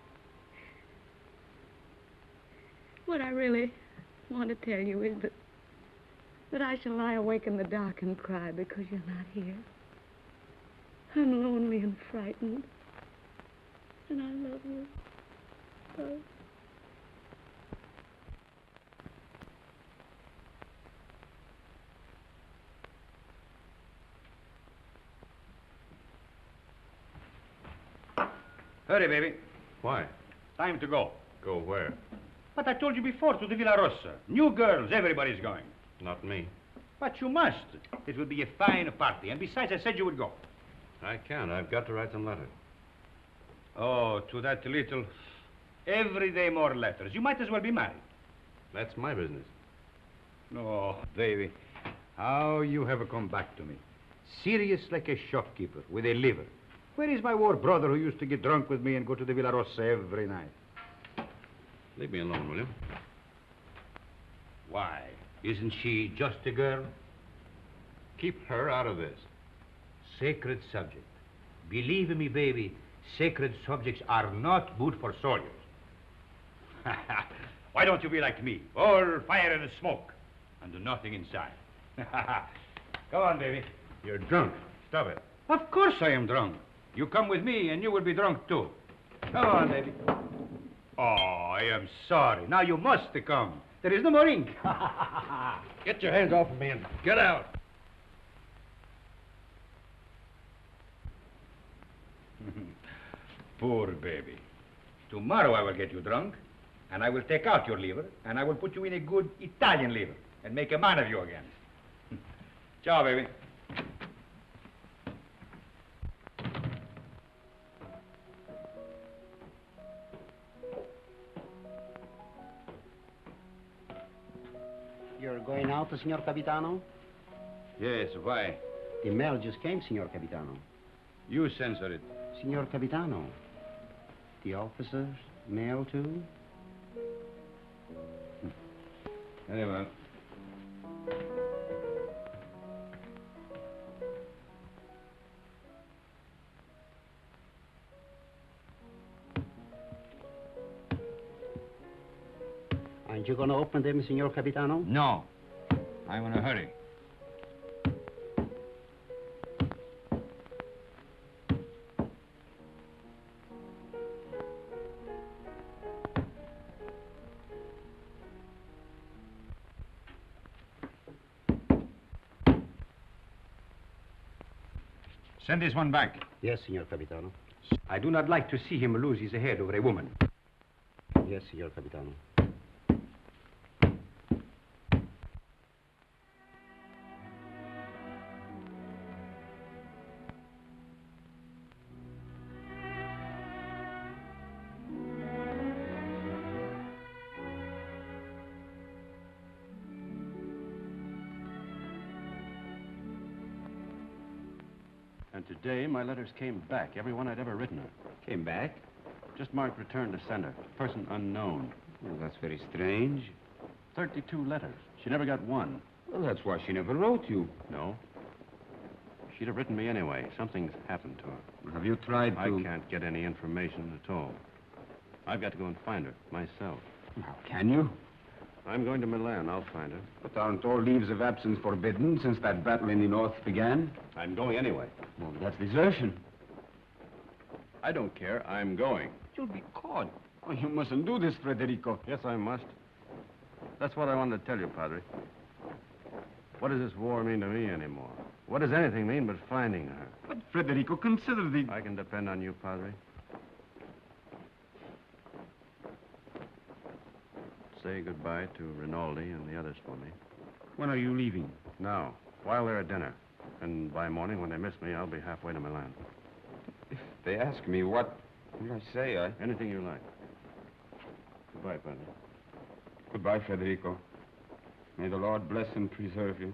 What I really want to tell you is that I shall lie awake in the dark and cry because you're not here. I'm lonely and frightened, and I love you. Oh. Hurry, baby. Why? Time to go. Go where? But I told you before, to the Villa Rossa. New girls, everybody's going. Not me. But you must. It will be a fine party. And besides, I said you would go. I can't. I've got to write some letters. Oh, to that little... Every day more letters. You might as well be married. That's my business. Oh, baby, how you have come back to me. Serious like a shopkeeper with a liver. Where is my war brother who used to get drunk with me and go to the Villa Rossa every night? Leave me alone, will you? Why? Isn't she just a girl? Keep her out of this. Sacred subject. Believe me, baby, sacred subjects are not good for soldiers. Why don't you be like me? All fire and smoke, and nothing inside. Go on, baby. You're drunk. Stop it. Of course I am drunk. You come with me, and you will be drunk, too. Come on, baby. Oh, I am sorry. Now you must come. There is no more ink. Get your hands off of me and get out. Poor baby. Tomorrow I will get you drunk, and I will take out your liver, and I will put you in a good Italian liver, and make a man of you again. Ciao, baby. You're going Pronto, Signor Capitano? Yes, why? The mail just came, Signor Capitano. You censor it. Signor Capitano, the officers' mail too? Very well. Aren't you going to open them, Signor Capitano? No. I'm in a hurry. Send this one back. Yes, Signor Capitano. I do not like to see him lose his head over a woman. Yes, Signor Capitano. And today, my letters came back, every one I'd ever written her. Came back? Just marked return to sender. Person unknown. Well, that's very strange. 32 letters. She never got one. Well, that's why she never wrote you. No. She'd have written me anyway. Something's happened to her. Have you tried to... I can't get any information at all. I've got to go and find her, myself. How can you? I'm going to Milan. I'll find her. But aren't all leaves of absence forbidden since that battle in the north began? I'm going anyway. Well, that's desertion. I don't care. I'm going. You'll be caught. Oh, you mustn't do this, Federico. Yes, I must. That's what I wanted to tell you, Padre. What does this war mean to me anymore? What does anything mean but finding her? But, Federico, consider the... I can depend on you, Padre. Say goodbye to Rinaldi and the others for me. When are you leaving? Now, while they're at dinner. And by morning, when they miss me, I'll be halfway to Milan. If they ask me, what will I say? Anything you like. Goodbye, Padre. Goodbye, Federico. May the Lord bless and preserve you.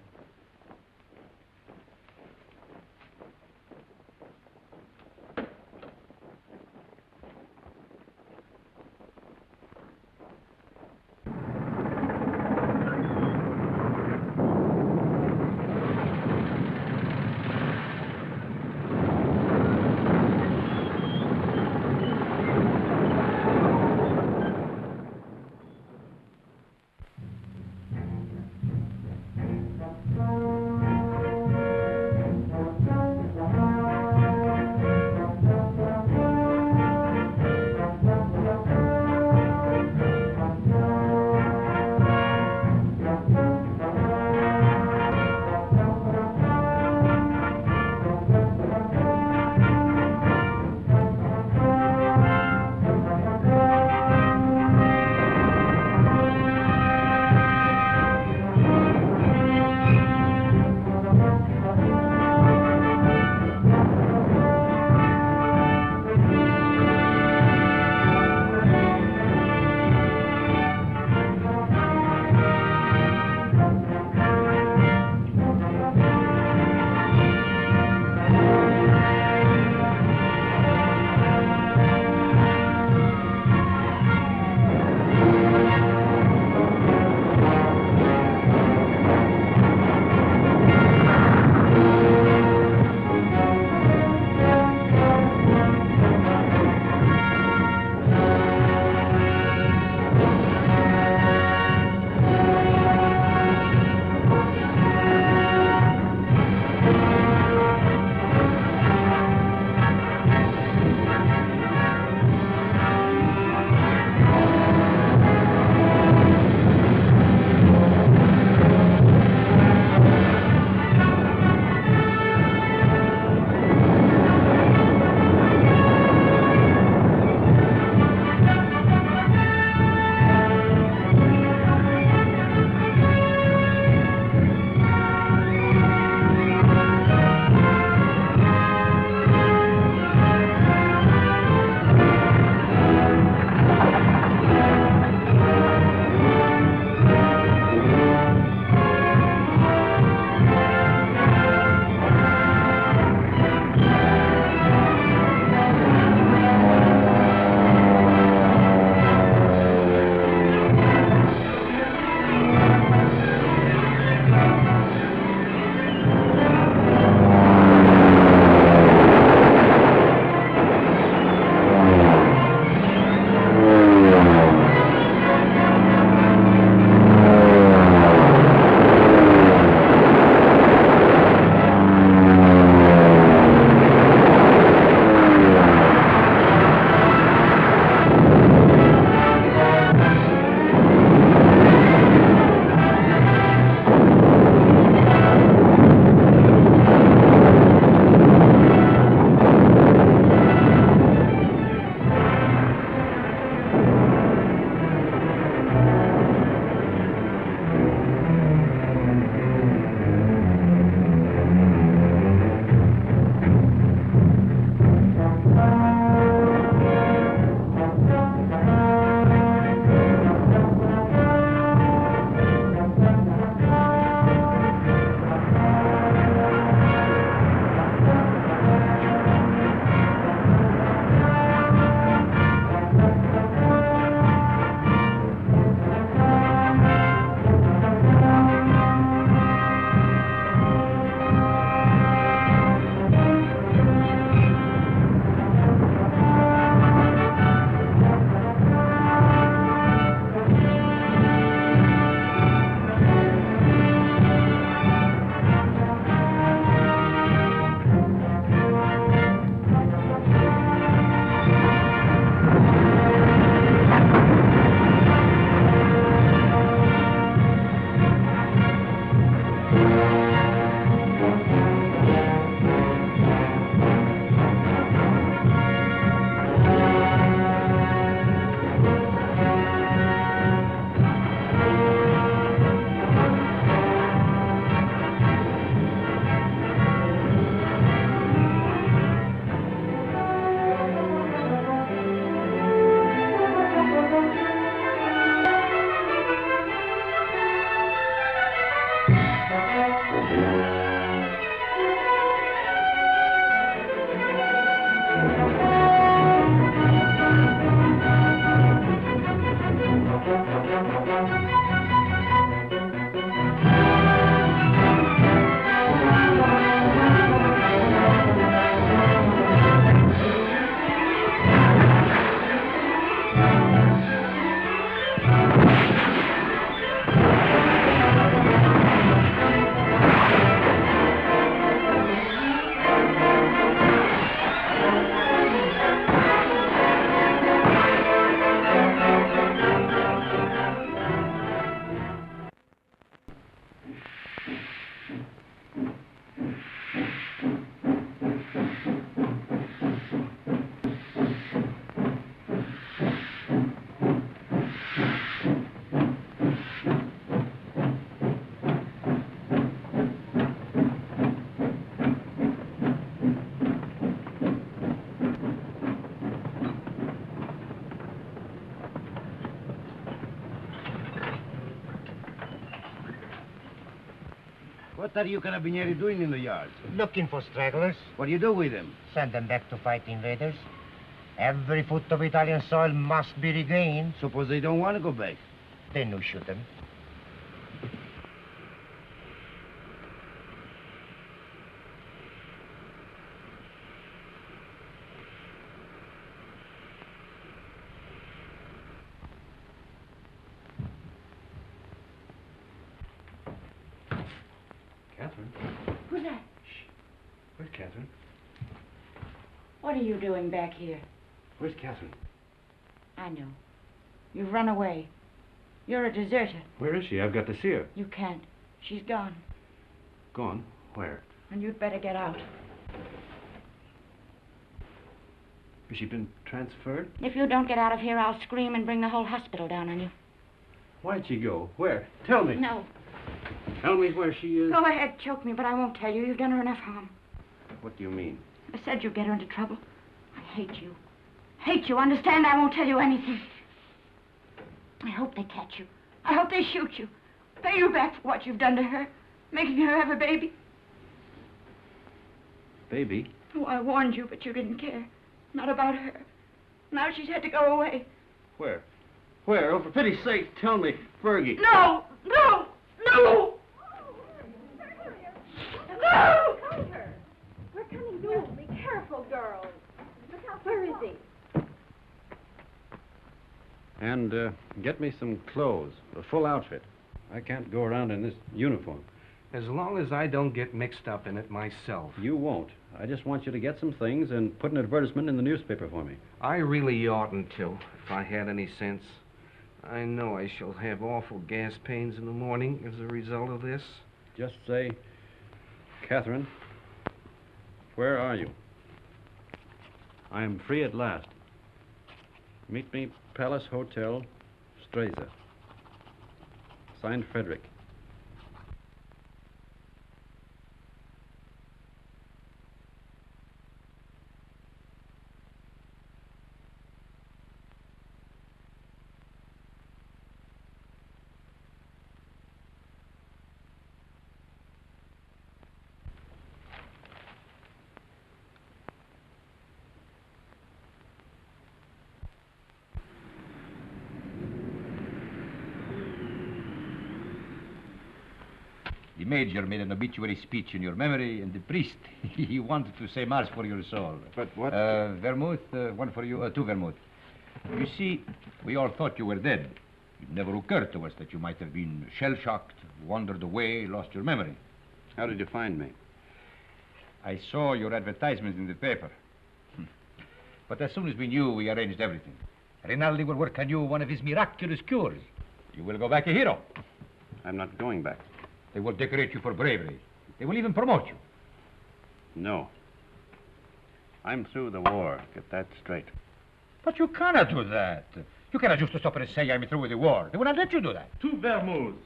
What are you carabinieri doing in the yard? Looking for stragglers. What do you do with them? Send them back to fight invaders. Every foot of Italian soil must be regained. Suppose they don't want to go back? Then you shoot them. Catherine? Who's that? Where's Catherine? What are you doing back here? Where's Catherine? I know. You've run away. You're a deserter. Where is she? I've got to see her. You can't. She's gone. Gone? Where? And you'd better get out. Has she been transferred? If you don't get out of here, I'll scream and bring the whole hospital down on you. Why'd she go? Where? Tell me. No. Tell me where she is. Go ahead, choke me, but I won't tell you. You've done her enough harm. What do you mean? I said you'd get her into trouble. I hate you. Hate you. Understand? I won't tell you anything. I hope they catch you. I hope they shoot you. Pay you back for what you've done to her. Making her have a baby. Baby? Oh, I warned you, but you didn't care. Not about her. Now she's had to go away. Where? Where? Oh, for pity's sake, tell me. Fergie. No! No! No! No! We're coming soon. Be careful, girls. Look out. Where is he? And get me some clothes, a full outfit. I can't go around in this uniform. As long as I don't get mixed up in it myself. You won't. I just want you to get some things and put an advertisement in the newspaper for me. I really oughtn't to, if I had any sense. I know I shall have awful gas pains in the morning as a result of this. Just say, Catherine, where are you? I am free at last. Meet me, Palace Hotel, Streza. Signed, Frederick. The major made an obituary speech in your memory, and the priest, he wanted to say mass for your soul. But what? Vermouth, one for you, two vermouth. You see, we all thought you were dead. It never occurred to us that you might have been shell-shocked, wandered away, lost your memory. How did you find me? I saw your advertisement in the paper. But as soon as we knew, we arranged everything. Rinaldi will work on you one of his miraculous cures. You will go back a hero. I'm not going back. They will decorate you for bravery. They will even promote you. No. I'm through the war. Get that straight. But you cannot do that. You cannot just stop and say I'm through with the war. They will not let you do that. Two vermouths.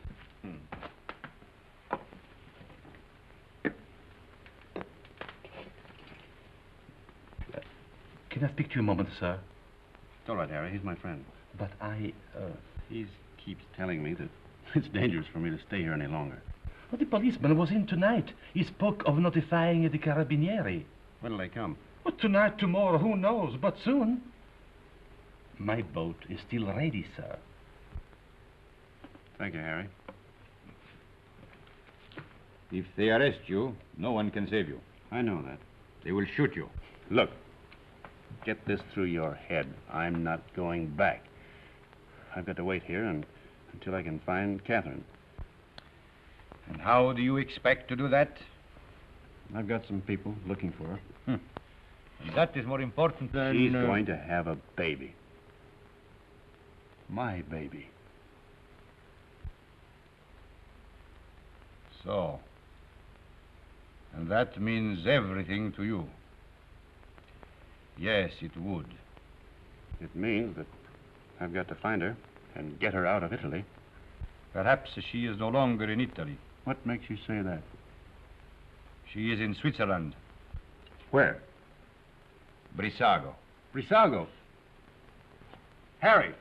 Can I speak to you a moment, sir? It's all right, Harry. He's my friend. But He keeps telling me that it's dangerous for me to stay here any longer. Well, the policeman was in tonight. He spoke of notifying the carabinieri. When'll they come? Well, tonight, tomorrow, who knows, but soon. My boat is still ready, sir. Thank you, Harry. If they arrest you, no one can save you. I know that. They will shoot you. Look, get this through your head. I'm not going back. I've got to wait here until I can find Catherine. And how do you expect to do that? I've got some people looking for her. That is more important than... She's going to have a baby. My baby. So. And that means everything to you. Yes, it would. It means that I've got to find her and get her out of Italy. Perhaps she is no longer in Italy. What makes you say that? She is in Switzerland. Where? Brissago. Brissago. Harry.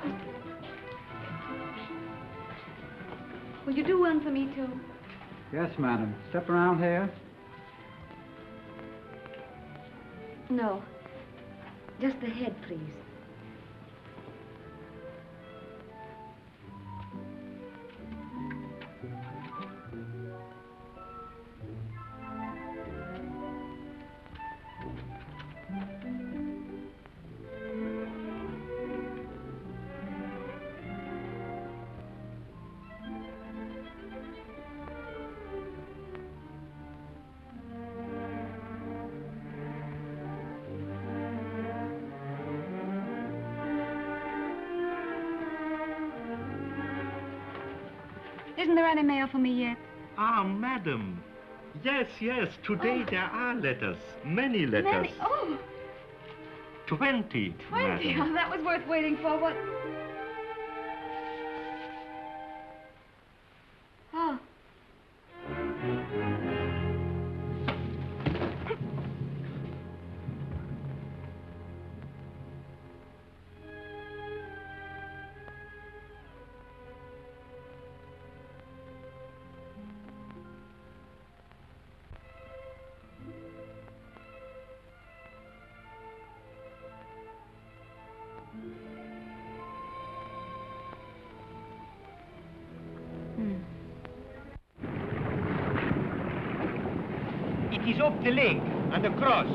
Thank you. Will you do one for me, too? Yes, madam. Step around here. No. Just the head, please. Isn't there any mail for me yet? Ah, madam. Yes, yes. Today there are letters. Many letters. Many? Oh, 20, 20. madam. Oh, that was worth waiting for. What? Oh. It is up the lake and across.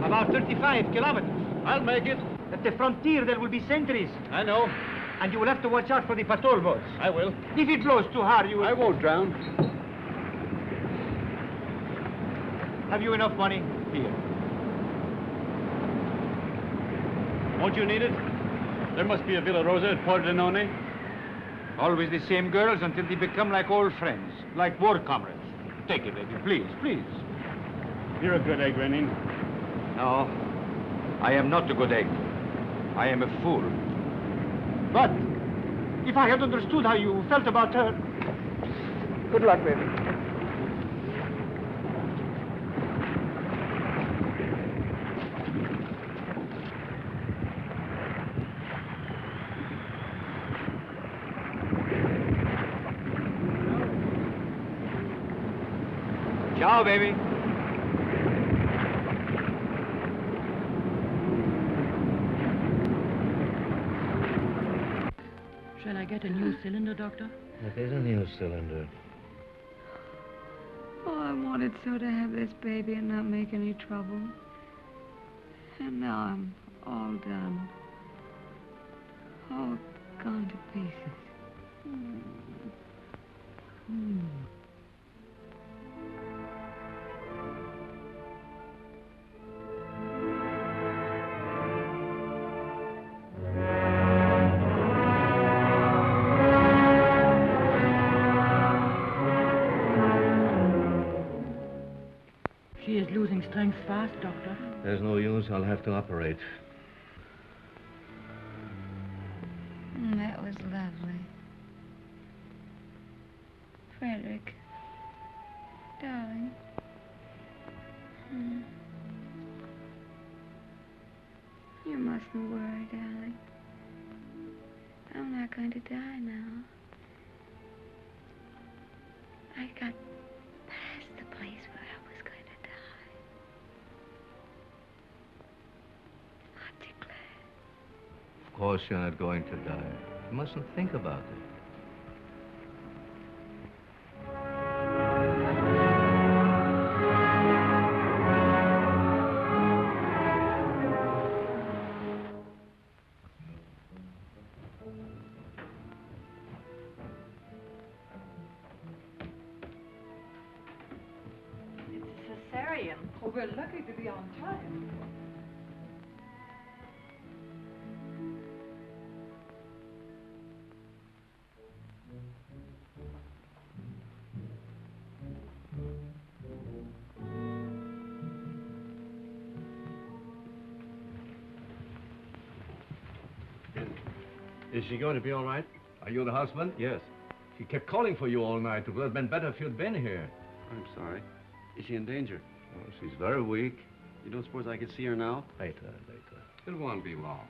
About 35 kilometers. I'll make it. At the frontier there will be sentries. I know. And you will have to watch out for the patrol boats. I will. If it blows too hard, you will... I won't drown. Have you enough money? Here. Won't you need it? There must be a Villa Rosa at Pordenone. Always the same girls until they become like old friends, like war comrades. Take it, baby, please, please. You're a good egg, Renin. No, I am not a good egg. I am a fool. But if I had understood how you felt about her... Good luck, baby. Ciao, baby. Shall I get a new cylinder, Doctor? It is a new cylinder. Oh, I wanted so to have this baby and not make any trouble. And now I'm all done. All gone to pieces. She is losing strength fast, Doctor. There's no use. I'll have to operate. That was lovely. Frederick. Darling. You mustn't worry, darling. I'm not going to die now. I got past the place where I was going to die. Aren't you glad? Of course you're not going to die. You mustn't think about it. Cesarean. Oh, we're lucky to be on time. Is she going to be all right? Are you the husband? Yes. She kept calling for you all night. It would have been better if you'd been here. I'm sorry. Is she in danger? Oh, she's very weak. You don't suppose I could see her now? Later. It won't be long.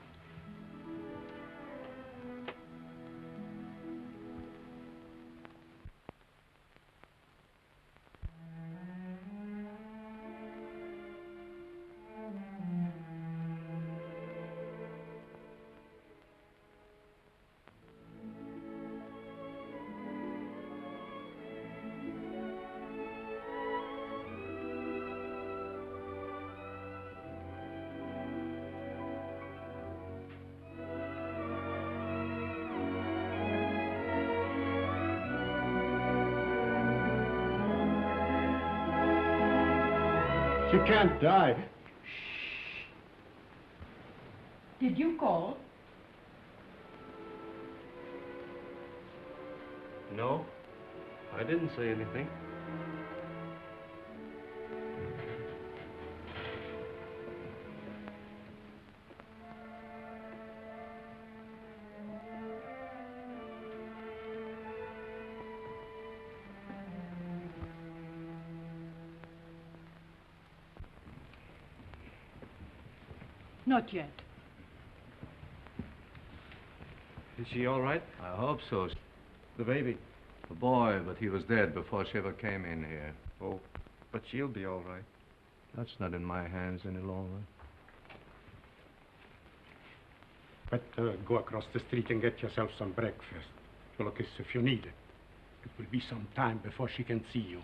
She can't die. Did you call? No, I didn't say anything. Not yet. Is she all right? I hope so. The baby? The boy, but he was dead before she ever came in here. Oh, but she'll be all right. That's not in my hands any longer. Better go across the street and get yourself some breakfast. Look, if you need it. It will be some time before she can see you.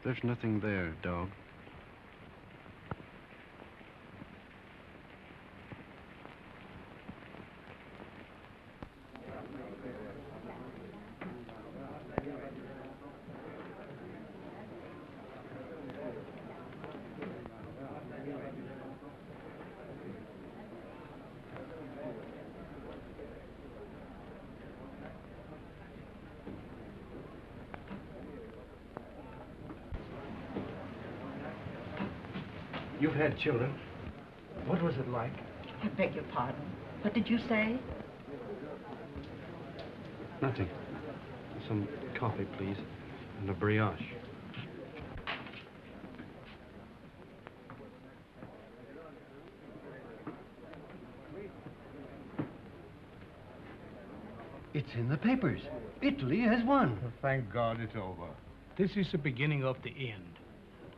There's nothing there, dog. You've had children. What was it like? I beg your pardon. What did you say? Nothing. Some coffee, please, and a brioche. It's in the papers. Italy has won. Thank God it's over. This is the beginning of the end.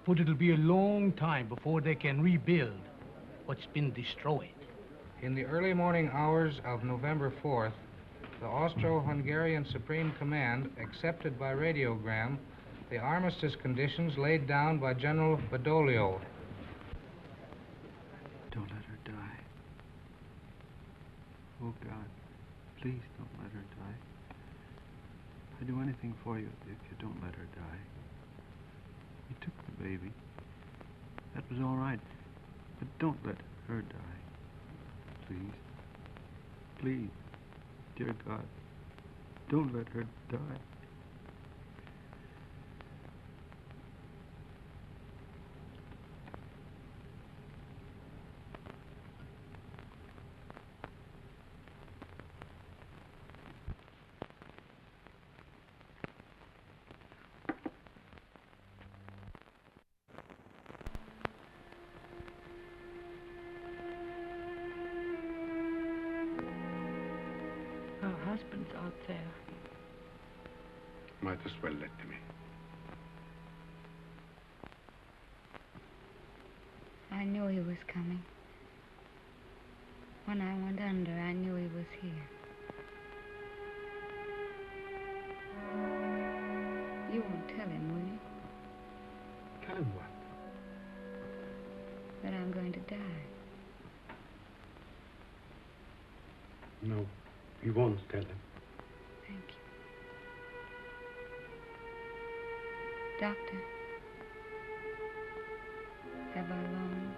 But it'll be a long time before they can rebuild what's been destroyed. In the early morning hours of November 4th, the Austro-Hungarian Supreme Command accepted by radiogram the armistice conditions laid down by General Badoglio. Don't let her die. Oh, God, please don't let her die. I'd do anything for you if you don't let her die. You took the baby. That was all right. But don't let her die. Please. Please. Dear God, don't let her die. Her husband's out there. Might as well let him in. I knew he was coming. When I went under, I knew he was here. You won't tell him, will you? Tell him what? That I'm going to die. No, we won't tell him. Thank you. Doctor, have I long?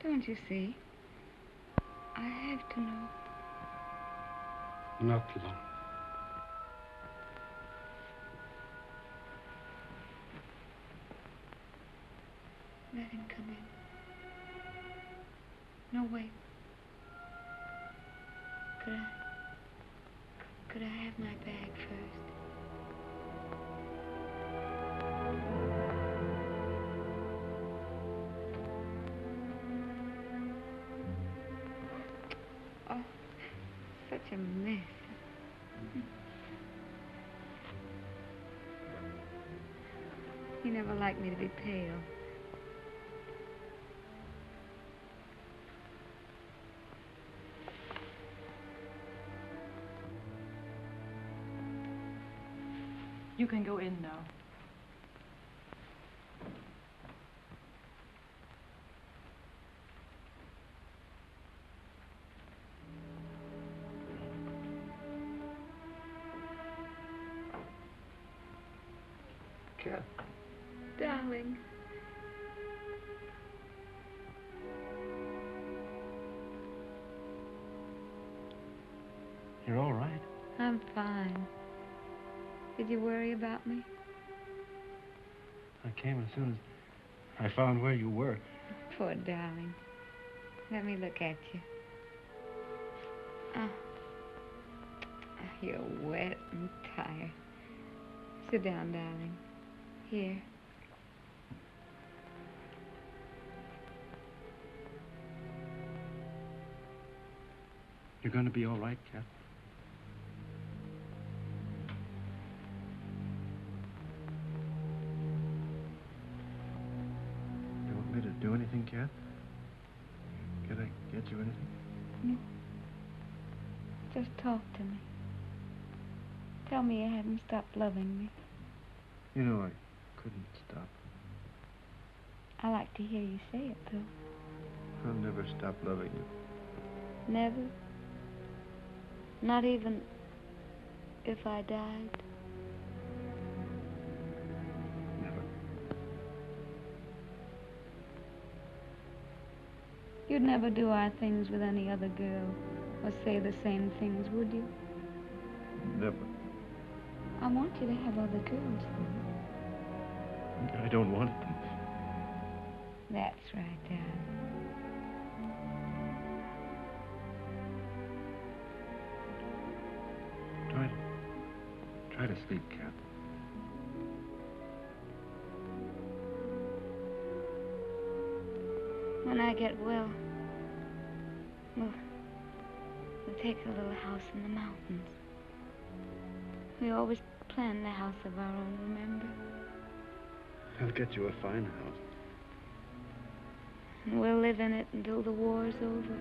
Don't you see? I have to know. Not long. Let him come in. No, wait. Could I have my bag first? Oh, such a mess. He never liked me to be pale. You can go in now. Cat. Darling. You're all right? I'm fine. Did you worry about me? I came as soon as I found where you were. Poor darling. Let me look at you. Oh. You're wet and tired. Sit down, darling. Here. You're going to be all right, Cat? You want me to do anything, Cat? Can I get you anything? No. Just talk to me. Tell me you haven't stopped loving me. You know, I couldn't stop. I like to hear you say it, though. I'll never stop loving you. Never? Not even if I died? Never. You'd never do our things with any other girl or say the same things, would you? Never. I want you to have other girls, though. I don't want them. That's right, darling. Try to sleep, Cat. When I get well, we'll take a little house in the mountains. We always planned a house of our own, remember? I'll get you a fine house. And we'll live in it until the war's over.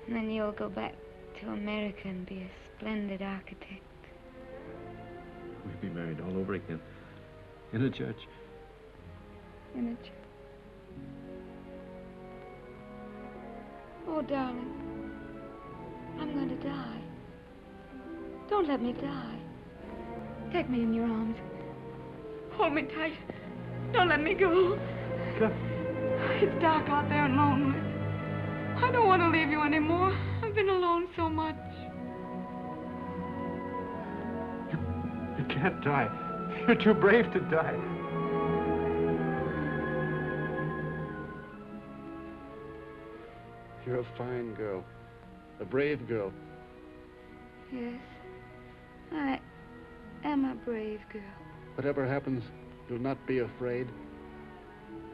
And then you'll go back to America and be a splendid architect. We'll be married all over again. In a church. In a church. Oh, darling. I'm going to die. Don't let me die. Take me in your arms. Hold me tight. Don't let me go. It's dark out there and lonely. I don't want to leave you anymore. I've been alone so much. You can't die. You're too brave to die. You're a fine girl. A brave girl. Yes. I am a brave girl. Whatever happens, you'll not be afraid.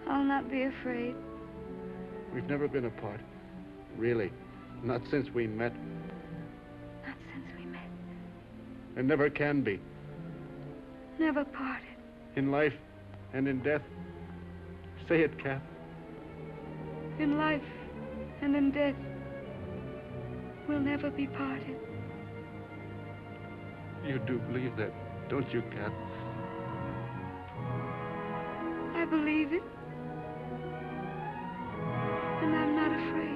I'll not be afraid. We've never been apart. Really. Not since we met. Not since we met. And never can be. Never parted. In life and in death. Say it, Kath. In life and in death, we'll never be parted. You do believe that, don't you, Kath? I believe it. And I'm not afraid.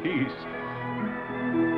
peace.